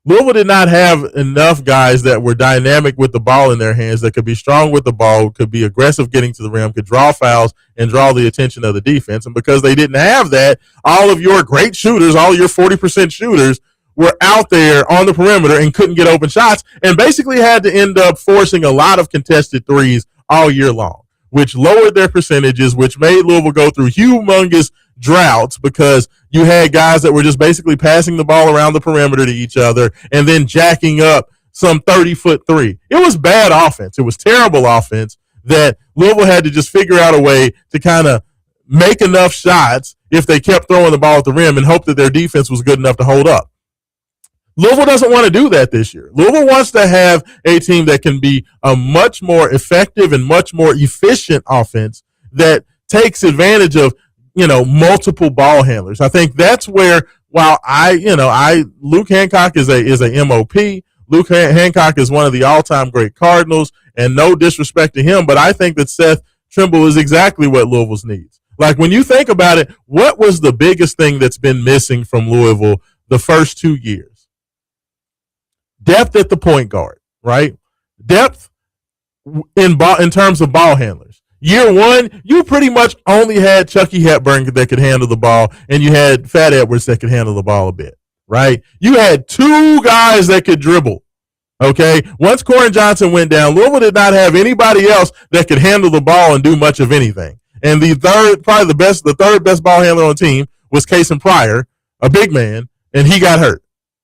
Louisville did not have enough guys that were dynamic with the ball in their hands, that could be strong with the ball, could be aggressive getting to the rim, could draw fouls and draw the attention of the defense. And because they didn't have that, all of your great shooters, all your 40% shooters were out there on the perimeter and couldn't get open shots, and basically had to end up forcing a lot of contested threes all year long, which lowered their percentages, which made Louisville go through humongous droughts, because you had guys that were just basically passing the ball around the perimeter to each other and then jacking up some 30-foot three. It was bad offense. It was terrible offense that Louisville had to just figure out a way to kind of make enough shots if they kept throwing the ball at the rim and hope that their defense was good enough to hold up. Louisville doesn't want to do that this year. Louisville wants to have a team that can be a much more effective and much more efficient offense that takes advantage of, multiple ball handlers. I think that's where, while Luke Hancock is a MOP. Luke Hancock is one of the all-time great Cardinals, and no disrespect to him, but I think that Seth Trimble is exactly what Louisville's needs. Like, when you think about it, what was the biggest thing that's been missing from Louisville the first 2 years? Depth at the point guard, right? Depth in terms of ball handlers. Year one, you pretty much only had Chucky Hepburn that could handle the ball, and you had Fat Edwards that could handle the ball a bit, right? You had 2 guys that could dribble, okay? Once Corin Johnson went down, Louisville did not have anybody else that could handle the ball and do much of anything. And the third best ball handler on the team was Cason Pryor, a big man, and he got hurt.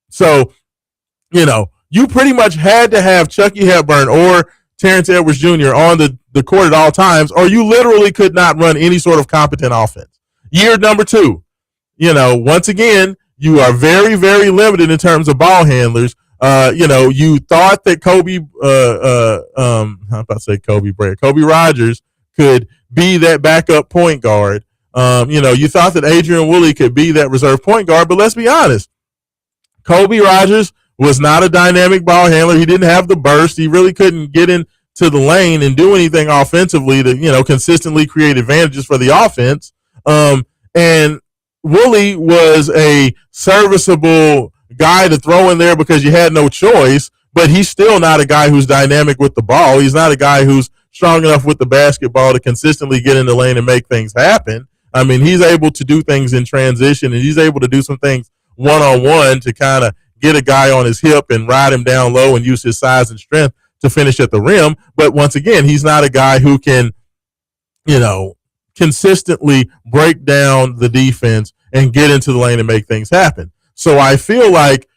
So, you pretty much had to have Chucky Hepburn or Terrence Edwards Jr. on the court at all times, or you literally could not run any sort of competent offense. Year number 2, once again, you are very, very limited in terms of ball handlers. You thought that Kobe Rogers could be that backup point guard. You thought that Adrian Woolley could be that reserve point guard, but let's be honest. Kobe Rogers was not a dynamic ball handler. He didn't have the burst. He really couldn't get into the lane and do anything offensively to, consistently create advantages for the offense. And Woolley was a serviceable guy to throw in there because you had no choice, but he's still not a guy who's dynamic with the ball. He's not a guy who's strong enough with the basketball to consistently get in the lane and make things happen. I mean, he's able to do things in transition, and he's able to do some things one-on-one to kind of get a guy on his hip and ride him down low and use his size and strength to finish at the rim. But once again, he's not a guy who can, consistently break down the defense and get into the lane and make things happen. So I feel like,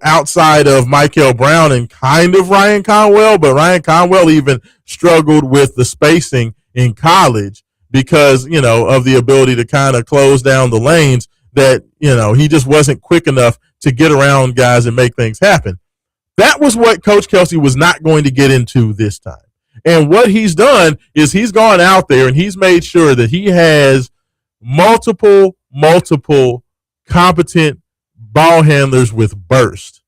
outside of Michael Brown and kind of Ryan Conwell, but Ryan Conwell even struggled with the spacing in college because, of the ability to kind of close down the lanes that, he just wasn't quick enough to get around guys and make things happen. That was what Coach Kelsey was not going to get into this time. And what he's done is he's gone out there and he's made sure that he has multiple competent ball handlers with burst,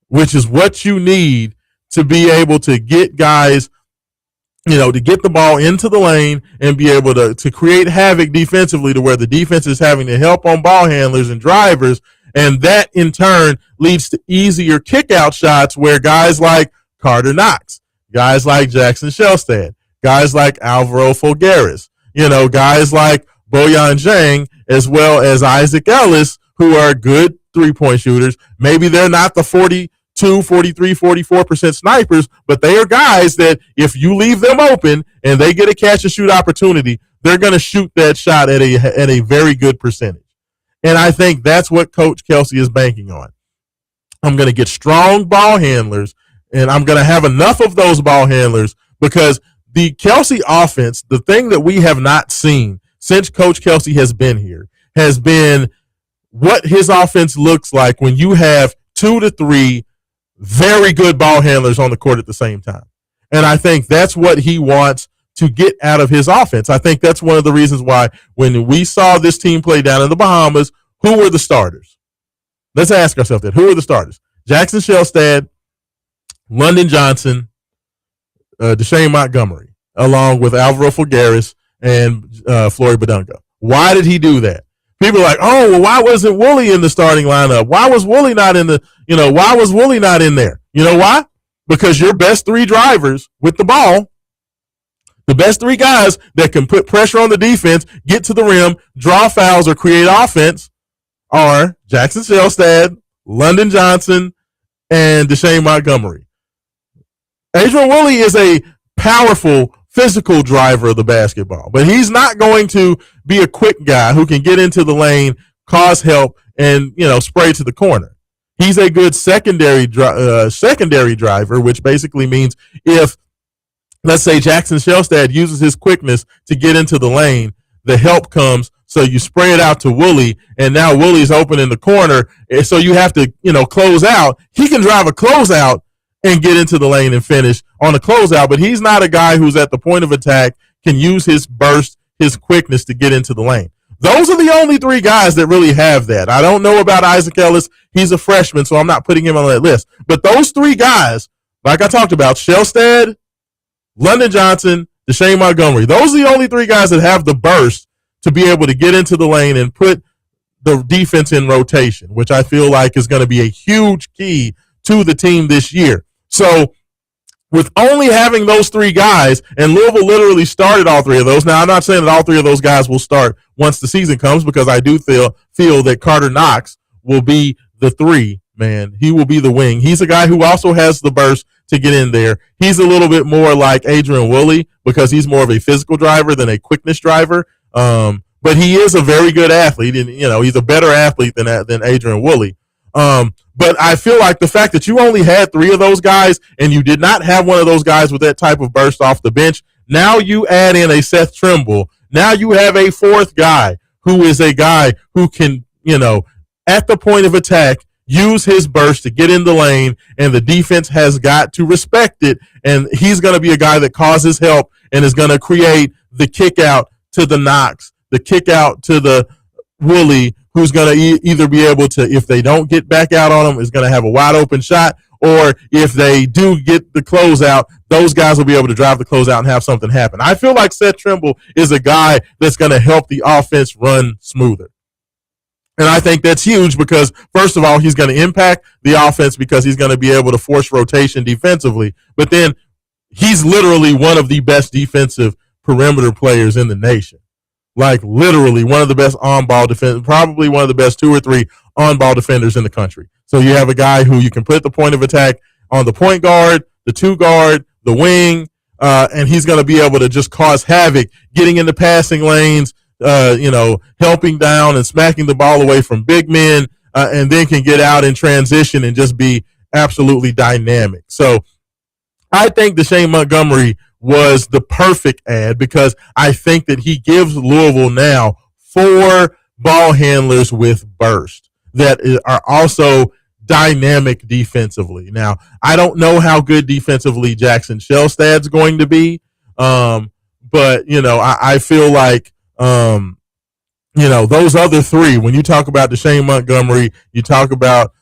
which is what you need to be able to get guys, to get the ball into the lane and be able to create havoc defensively to where the defense is having to help on ball handlers and drivers. And that in turn leads to easier kick out shots where guys like Carter Knox, guys like Jackson Shelstad, guys like Alvaro Folgueras, guys like Boyan Zhang, as well as Isaac Ellis, who are good three-point shooters. Maybe they're not the 42, 43, 44% snipers, but they are guys that if you leave them open and they get a catch-and-shoot opportunity, they're going to shoot that shot at a very good percentage. And I think that's what Coach Kelsey is banking on. I'm going to get strong ball handlers, and I'm going to have enough of those ball handlers because the Kelsey offense, the thing that we have not seen since Coach Kelsey has been here, has been what his offense looks like when you have 2 to 3 very good ball handlers on the court at the same time. And I think that's what he wants to get out of his offense. I think that's one of the reasons why when we saw this team play down in the Bahamas, who were the starters? Let's ask ourselves that. Who are the starters? Jackson Shelstad, London Johnson, Deshane Montgomery, along with Alvaro Folgueras and Flory Badunga. Why did he do that? People are like, oh, well, why wasn't Woolley in the starting lineup? Why was Woolley not in why was Woolley not in there? You know why? Because your best 3 drivers with the ball, the best 3 guys that can put pressure on the defense, get to the rim, draw fouls, or create offense are Jackson Shelstad, London Johnson, and Deshane Montgomery. Adrian Woolley is a powerful physical driver of the basketball, but he's not going to be a quick guy who can get into the lane, cause help, and spray to the corner. He's a good secondary driver, which basically means if, let's say, Jackson Shelstad uses his quickness to get into the lane, the help comes, so you spray it out to Woolley, and now Wooley's open in the corner, and so you have to, close out. He can drive a closeout and get into the lane and finish on a closeout, but he's not a guy who's at the point of attack, can use his burst, his quickness to get into the lane. Those are the only 3 guys that really have that. I don't know about Isaac Ellis. He's a freshman, so I'm not putting him on that list. But those 3 guys, like I talked about, Shelstad, London Johnson, Deshane Montgomery, those are the only 3 guys that have the burst to be able to get into the lane and put the defense in rotation, which I feel like is going to be a huge key to the team this year. So with only having those 3 guys, and Louisville literally started all 3 of those. Now, I'm not saying that all 3 of those guys will start once the season comes, because I do feel that Carter Knox will be the 3, man. He will be the wing. He's a guy who also has the burst to get in there. He's a little bit more like Adrian Woolley because he's more of a physical driver than a quickness driver. But he is a very good athlete, and he's a better athlete than Adrian Woolley. But I feel like the fact that you only had 3 of those guys and you did not have one of those guys with that type of burst off the bench, now you add in a Seth Trimble. Now you have a 4th guy who is a guy who can, at the point of attack, use his burst to get in the lane, and the defense has got to respect it. And he's going to be a guy that causes help and is going to create the kick out to the Knox, the kick out to the Woolley, who's going to either be able to, if they don't get back out on him, is going to have a wide open shot, or if they do get the closeout, those guys will be able to drive the closeout and have something happen. I feel like Seth Trimble is a guy that's going to help the offense run smoother. And I think that's huge because, first of all, he's going to impact the offense because he's going to be able to force rotation defensively. But then he's literally one of the best defensive perimeter players in the nation. Like, literally one of the best on-ball defenders, probably one of the best 2 or 3 on-ball defenders in the country. So you have a guy who you can put the point of attack on the point guard, the 2 guard, the wing, and he's going to be able to just cause havoc, getting into passing lanes, helping down and smacking the ball away from big men, and then can get out in transition and just be absolutely dynamic. So I think Deshane Montgomery was the perfect ad because I think that he gives Louisville now 4 ball handlers with burst that are also dynamic defensively. Now, I don't know how good defensively Jackson Shelstad's going to be, but, I feel like, those other 3, when you talk about Deshane Montgomery, you talk about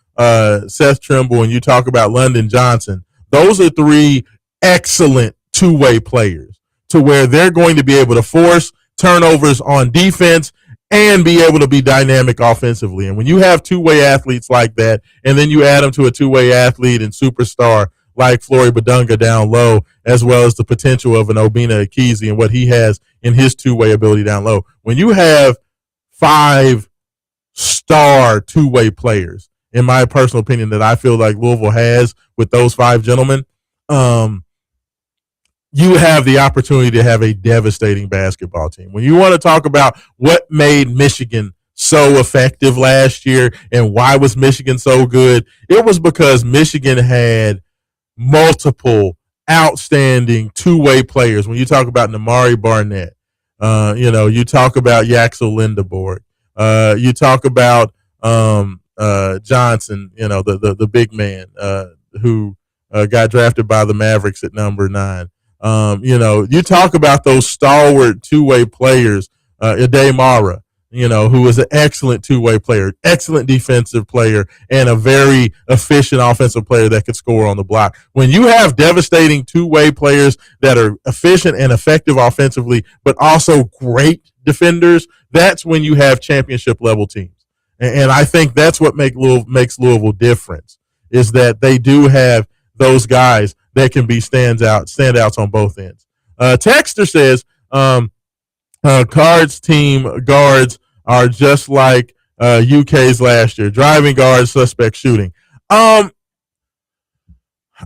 Seth Trimble, and you talk about London Johnson, those are 3 excellent two-way players to where they're going to be able to force turnovers on defense and be able to be dynamic offensively. And when you have two-way athletes like that, and then you add them to a two-way athlete and superstar like Flory Badunga down low, as well as the potential of an Obina Akizi and what he has in his two-way ability down low, when you have 5 star two-way players, in my personal opinion, that I feel like Louisville has with those 5 gentlemen, you have the opportunity to have a devastating basketball team. When you want to talk about what made Michigan so effective last year and why was Michigan so good, it was because Michigan had multiple outstanding two-way players. When you talk about Namari Barnett, you talk about Yaxel Lindeborg, you talk about Johnson, the big man who got drafted by the Mavericks at number 9. You talk about those stalwart two-way players, Ade Mara, who was an excellent two-way player, excellent defensive player, and a very efficient offensive player that could score on the block. When you have devastating two-way players that are efficient and effective offensively, but also great defenders, that's when you have championship-level teams. And I think that's what makes Louisville different, is that they do have those guys that can be standouts on both ends. Texter says Cards team guards are just like UK's last year. Driving guards, suspect shooting. I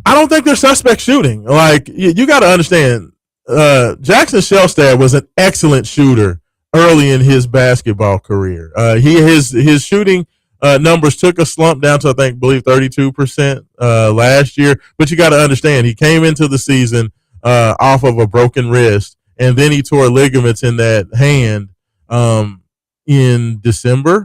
don't think they're suspect shooting. Like, you got to understand, Jackson Shelstad was an excellent shooter early in his basketball career. His shooting numbers took a slump down to, I believe 32% last year. But you got to understand, he came into the season off of a broken wrist, and then he tore ligaments in that hand in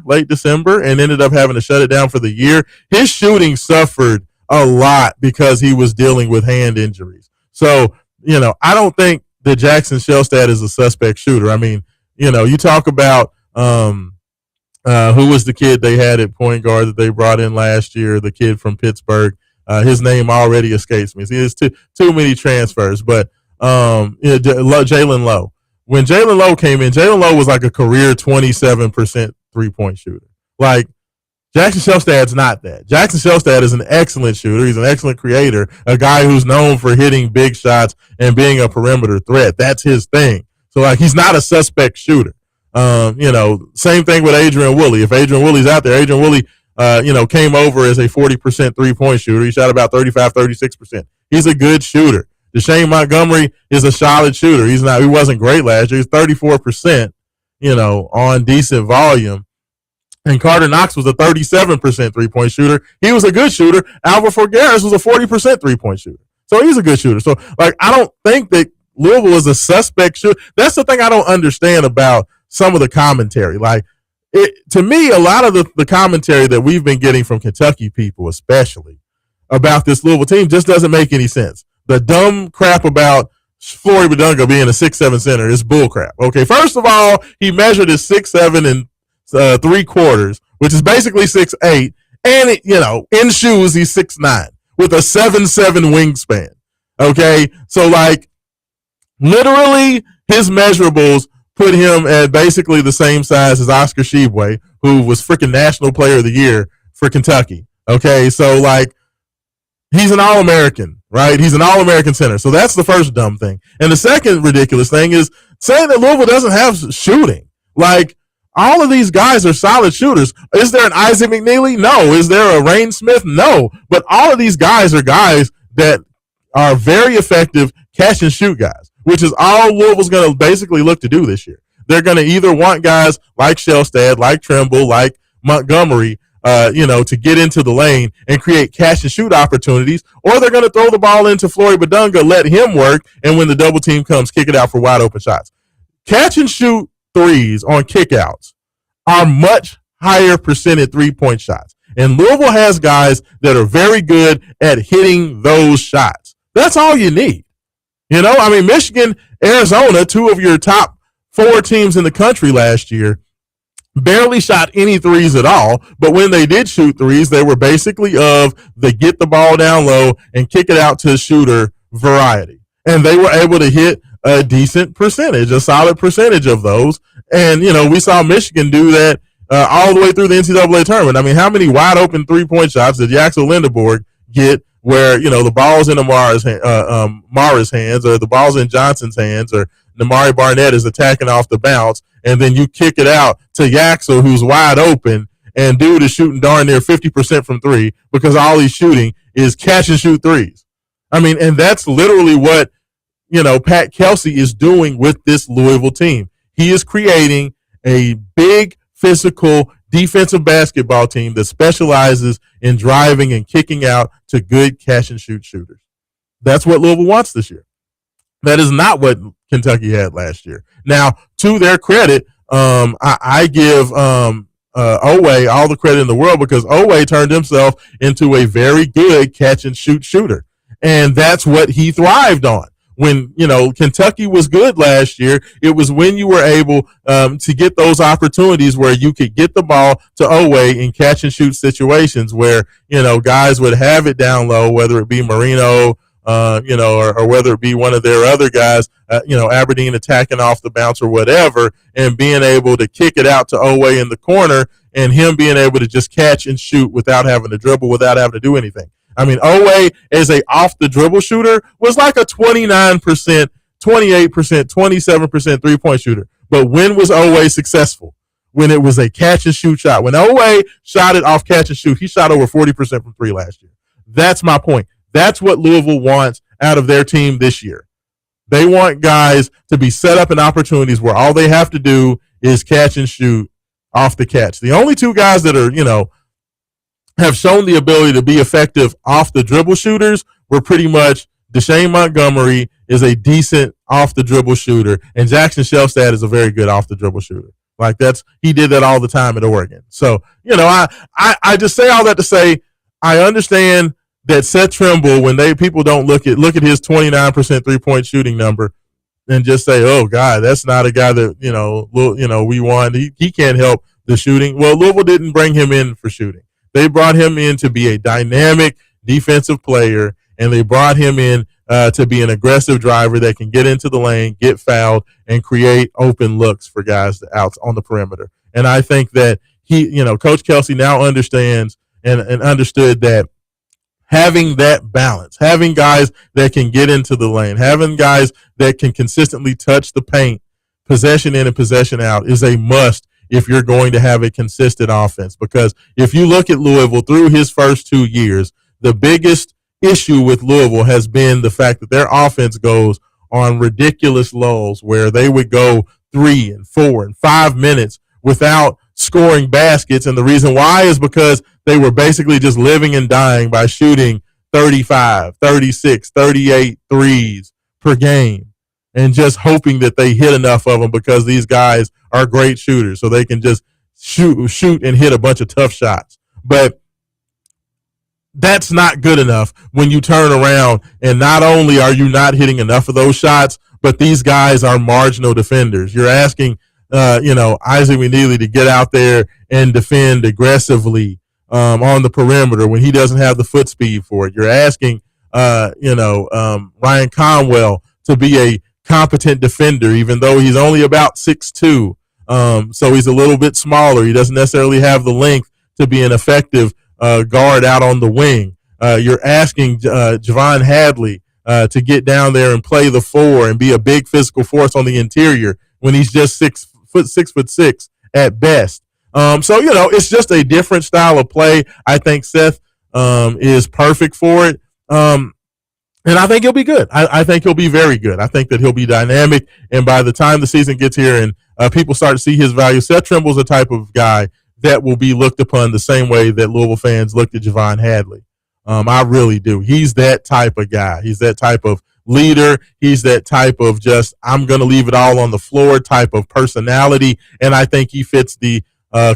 late December, and ended up having to shut it down for the year. His shooting suffered a lot because he was dealing with hand injuries. So, I don't think that Jackson Shelstad is a suspect shooter. I mean, you talk about who was the kid they had at point guard that they brought in last year, the kid from Pittsburgh. His name already escapes me. See, there's too many transfers, but Jalen Lowe. When Jalen Lowe came in, Jalen Lowe was like a career 27% three-point shooter. Like, Jackson Shelstad's not that. Jackson Shelstad is an excellent shooter. He's an excellent creator, a guy who's known for hitting big shots and being a perimeter threat. That's his thing. So, like, he's not a suspect shooter. Same thing with Adrian Woolley. If Adrian Woolley's out there, Adrian Woolley, came over as a 40% three-point shooter. He shot about 35, 36%. He's a good shooter. Deshane Montgomery is a solid shooter. He wasn't great last year. He's 34%, on decent volume. And Carter Knox was a 37% three-point shooter. He was a good shooter. Alvaro Forgaris was a 40% three-point shooter. So he's a good shooter. So, like, I don't think that Louisville is a suspect shooter. That's the thing I don't understand about some of the commentary. Like, to me, a lot of the commentary that we've been getting from Kentucky people, especially, about this Louisville team just doesn't make any sense. The dumb crap about Flory Badunga being a 6'7" center is bullcrap. Okay, first of all, he measured his 6'7" and 3/4, which is basically 6'8", and in shoes he's 6'9" with a 7'7" wingspan. Okay, so, like, literally his measurables put him at basically the same size as Oscar Tshiebwe, who was freaking National Player of the Year for Kentucky. Okay, so like he's an All-American, right? He's an All-American center. So that's the first dumb thing. And the second ridiculous thing is saying that Louisville doesn't have shooting. Like, all of these guys are solid shooters. Is there an Isaac McNeely? No. Is there a Rain Smith? No. But all of these guys are guys that are very effective catch and shoot guys, which is all Louisville's going to basically look to do this year. They're going to either want guys like Shelstad, like Trimble, like Montgomery, to get into the lane and create catch and shoot opportunities, or they're going to throw the ball into Flory Badunga, let him work, and when the double team comes, kick it out for wide open shots. Catch and shoot threes on kickouts are much higher percentage 3-point shots. And Louisville has guys that are very good at hitting those shots. That's all you need. Michigan, Arizona, two of your top 4 teams in the country last year, barely shot any threes at all, but when they did shoot threes, they were basically of the get the ball down low and kick it out to a shooter variety. And they were able to hit a decent percentage, a solid percentage of those. And, we saw Michigan do that all the way through the NCAA tournament. I mean, how many wide open 3-point shots did Yaxel Lindeborg get where, the ball's in Mara's hands, or the ball's in Johnson's hands, or Namari Barnett is attacking off the bounce, and then you kick it out to Yaxel, who's wide open, and dude is shooting darn near 50% from 3 because all he's shooting is catch and shoot threes. I mean, and that's literally what, Pat Kelsey is doing with this Louisville team. He is creating a big, physical, defensive basketball team that specializes in driving and kicking out to good catch and shoot shooters. That's what Louisville wants this year. That is not what Kentucky had last year. Now, to their credit, I give Oweh all the credit in the world, because Oweh turned himself into a very good catch and shoot shooter. And that's what he thrived on. When, Kentucky was good last year, it was when you were able to get those opportunities where you could get the ball to Oweh in catch and shoot situations where, guys would have it down low, whether it be Marino, or whether it be one of their other guys, Aberdeen attacking off the bounce or whatever, and being able to kick it out to Oweh in the corner, and him being able to just catch and shoot without having to dribble, without having to do anything. I mean, Oweh as a off the dribble shooter was like a 29%, 28%, 27% 3-point shooter. But when was Oweh successful? When it was a catch and shoot shot. When Oweh shot it off catch and shoot, he shot over 40% from 3 last year. That's my point. That's what Louisville wants out of their team this year. They want guys to be set up in opportunities where all they have to do is catch and shoot off the catch. The only 2 guys that are, have shown the ability to be effective off the dribble shooters were pretty much Deshane Montgomery is a decent off the dribble shooter, and Jackson Shelstad is a very good off the dribble shooter. Like he did that all the time at Oregon. So, I just say all that to say, I understand that Seth Trimble, when people don't look at his 29% 3-point shooting number and just say, oh God, that's not a guy that, we want. He can't help the shooting. Well, Louisville didn't bring him in for shooting. They brought him in to be a dynamic defensive player, and they brought him in to be an aggressive driver that can get into the lane, get fouled, and create open looks for guys out on the perimeter. And I think that Coach Kelsey now understands and understood that having that balance, having guys that can get into the lane, having guys that can consistently touch the paint, possession in and possession out, is a must if you're going to have a consistent offense. Because if you look at Louisville through his first 2 years, the biggest issue with Louisville has been the fact that their offense goes on ridiculous lulls where they would go 3 and 4 and 5 minutes without scoring baskets. And the reason why is because they were basically just living and dying by shooting 35, 36, 38 threes per game and just hoping that they hit enough of them, because these guys are great shooters, so they can just shoot and hit a bunch of tough shots. But that's not good enough when you turn around and not only are you not hitting enough of those shots, but these guys are marginal defenders. You're asking, Isaac McNeely to get out there and defend aggressively on the perimeter when he doesn't have the foot speed for it. You're asking, Ryan Conwell to be a competent defender, even though he's only about 6'2", So he's a little bit smaller. He doesn't necessarily have the length to be an effective guard out on the wing. You're asking Javon Hadley to get down there and play the 4 and be a big physical force on the interior when he's just 6'6" at best. So, it's just a different style of play. I think Seth is perfect for it. And I think he'll be good. I think he'll be very good. I think that he'll be dynamic. And by the time the season gets here and people start to see his value, Seth Trimble's the type of guy that will be looked upon the same way that Louisville fans looked at Javon Hadley. I really do. He's that type of guy. He's that type of leader. He's that type of just, I'm going to leave it all on the floor type of personality. And I think he fits the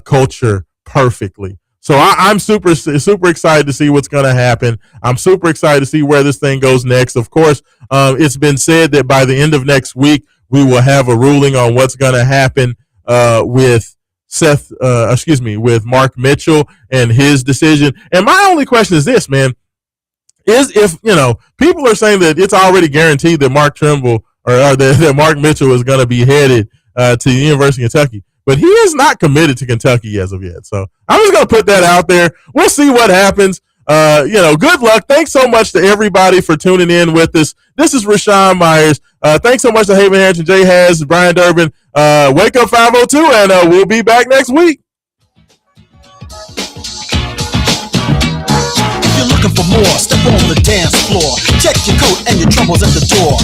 culture perfectly. So I'm super excited to see what's going to happen. I'm super excited to see where this thing goes next. Of course, it's been said that by the end of next week, we will have a ruling on what's going to happen with with Mark Mitchell and his decision. And my only question is this, man, is if, people are saying that it's already guaranteed that Mark Trimble or that Mark Mitchell is going to be headed to the University of Kentucky. But he is not committed to Kentucky as of yet. So I'm just going to put that out there. We'll see what happens. Good luck. Thanks so much to everybody for tuning in with us. This is Raashaan Myers. Thanks so much to Haven Harrington, Jay Has, Brian Durbin, Wake Up 502, and we'll be back next week. If you're looking for more, step on the dance floor. Check your coat and your troubles at the door.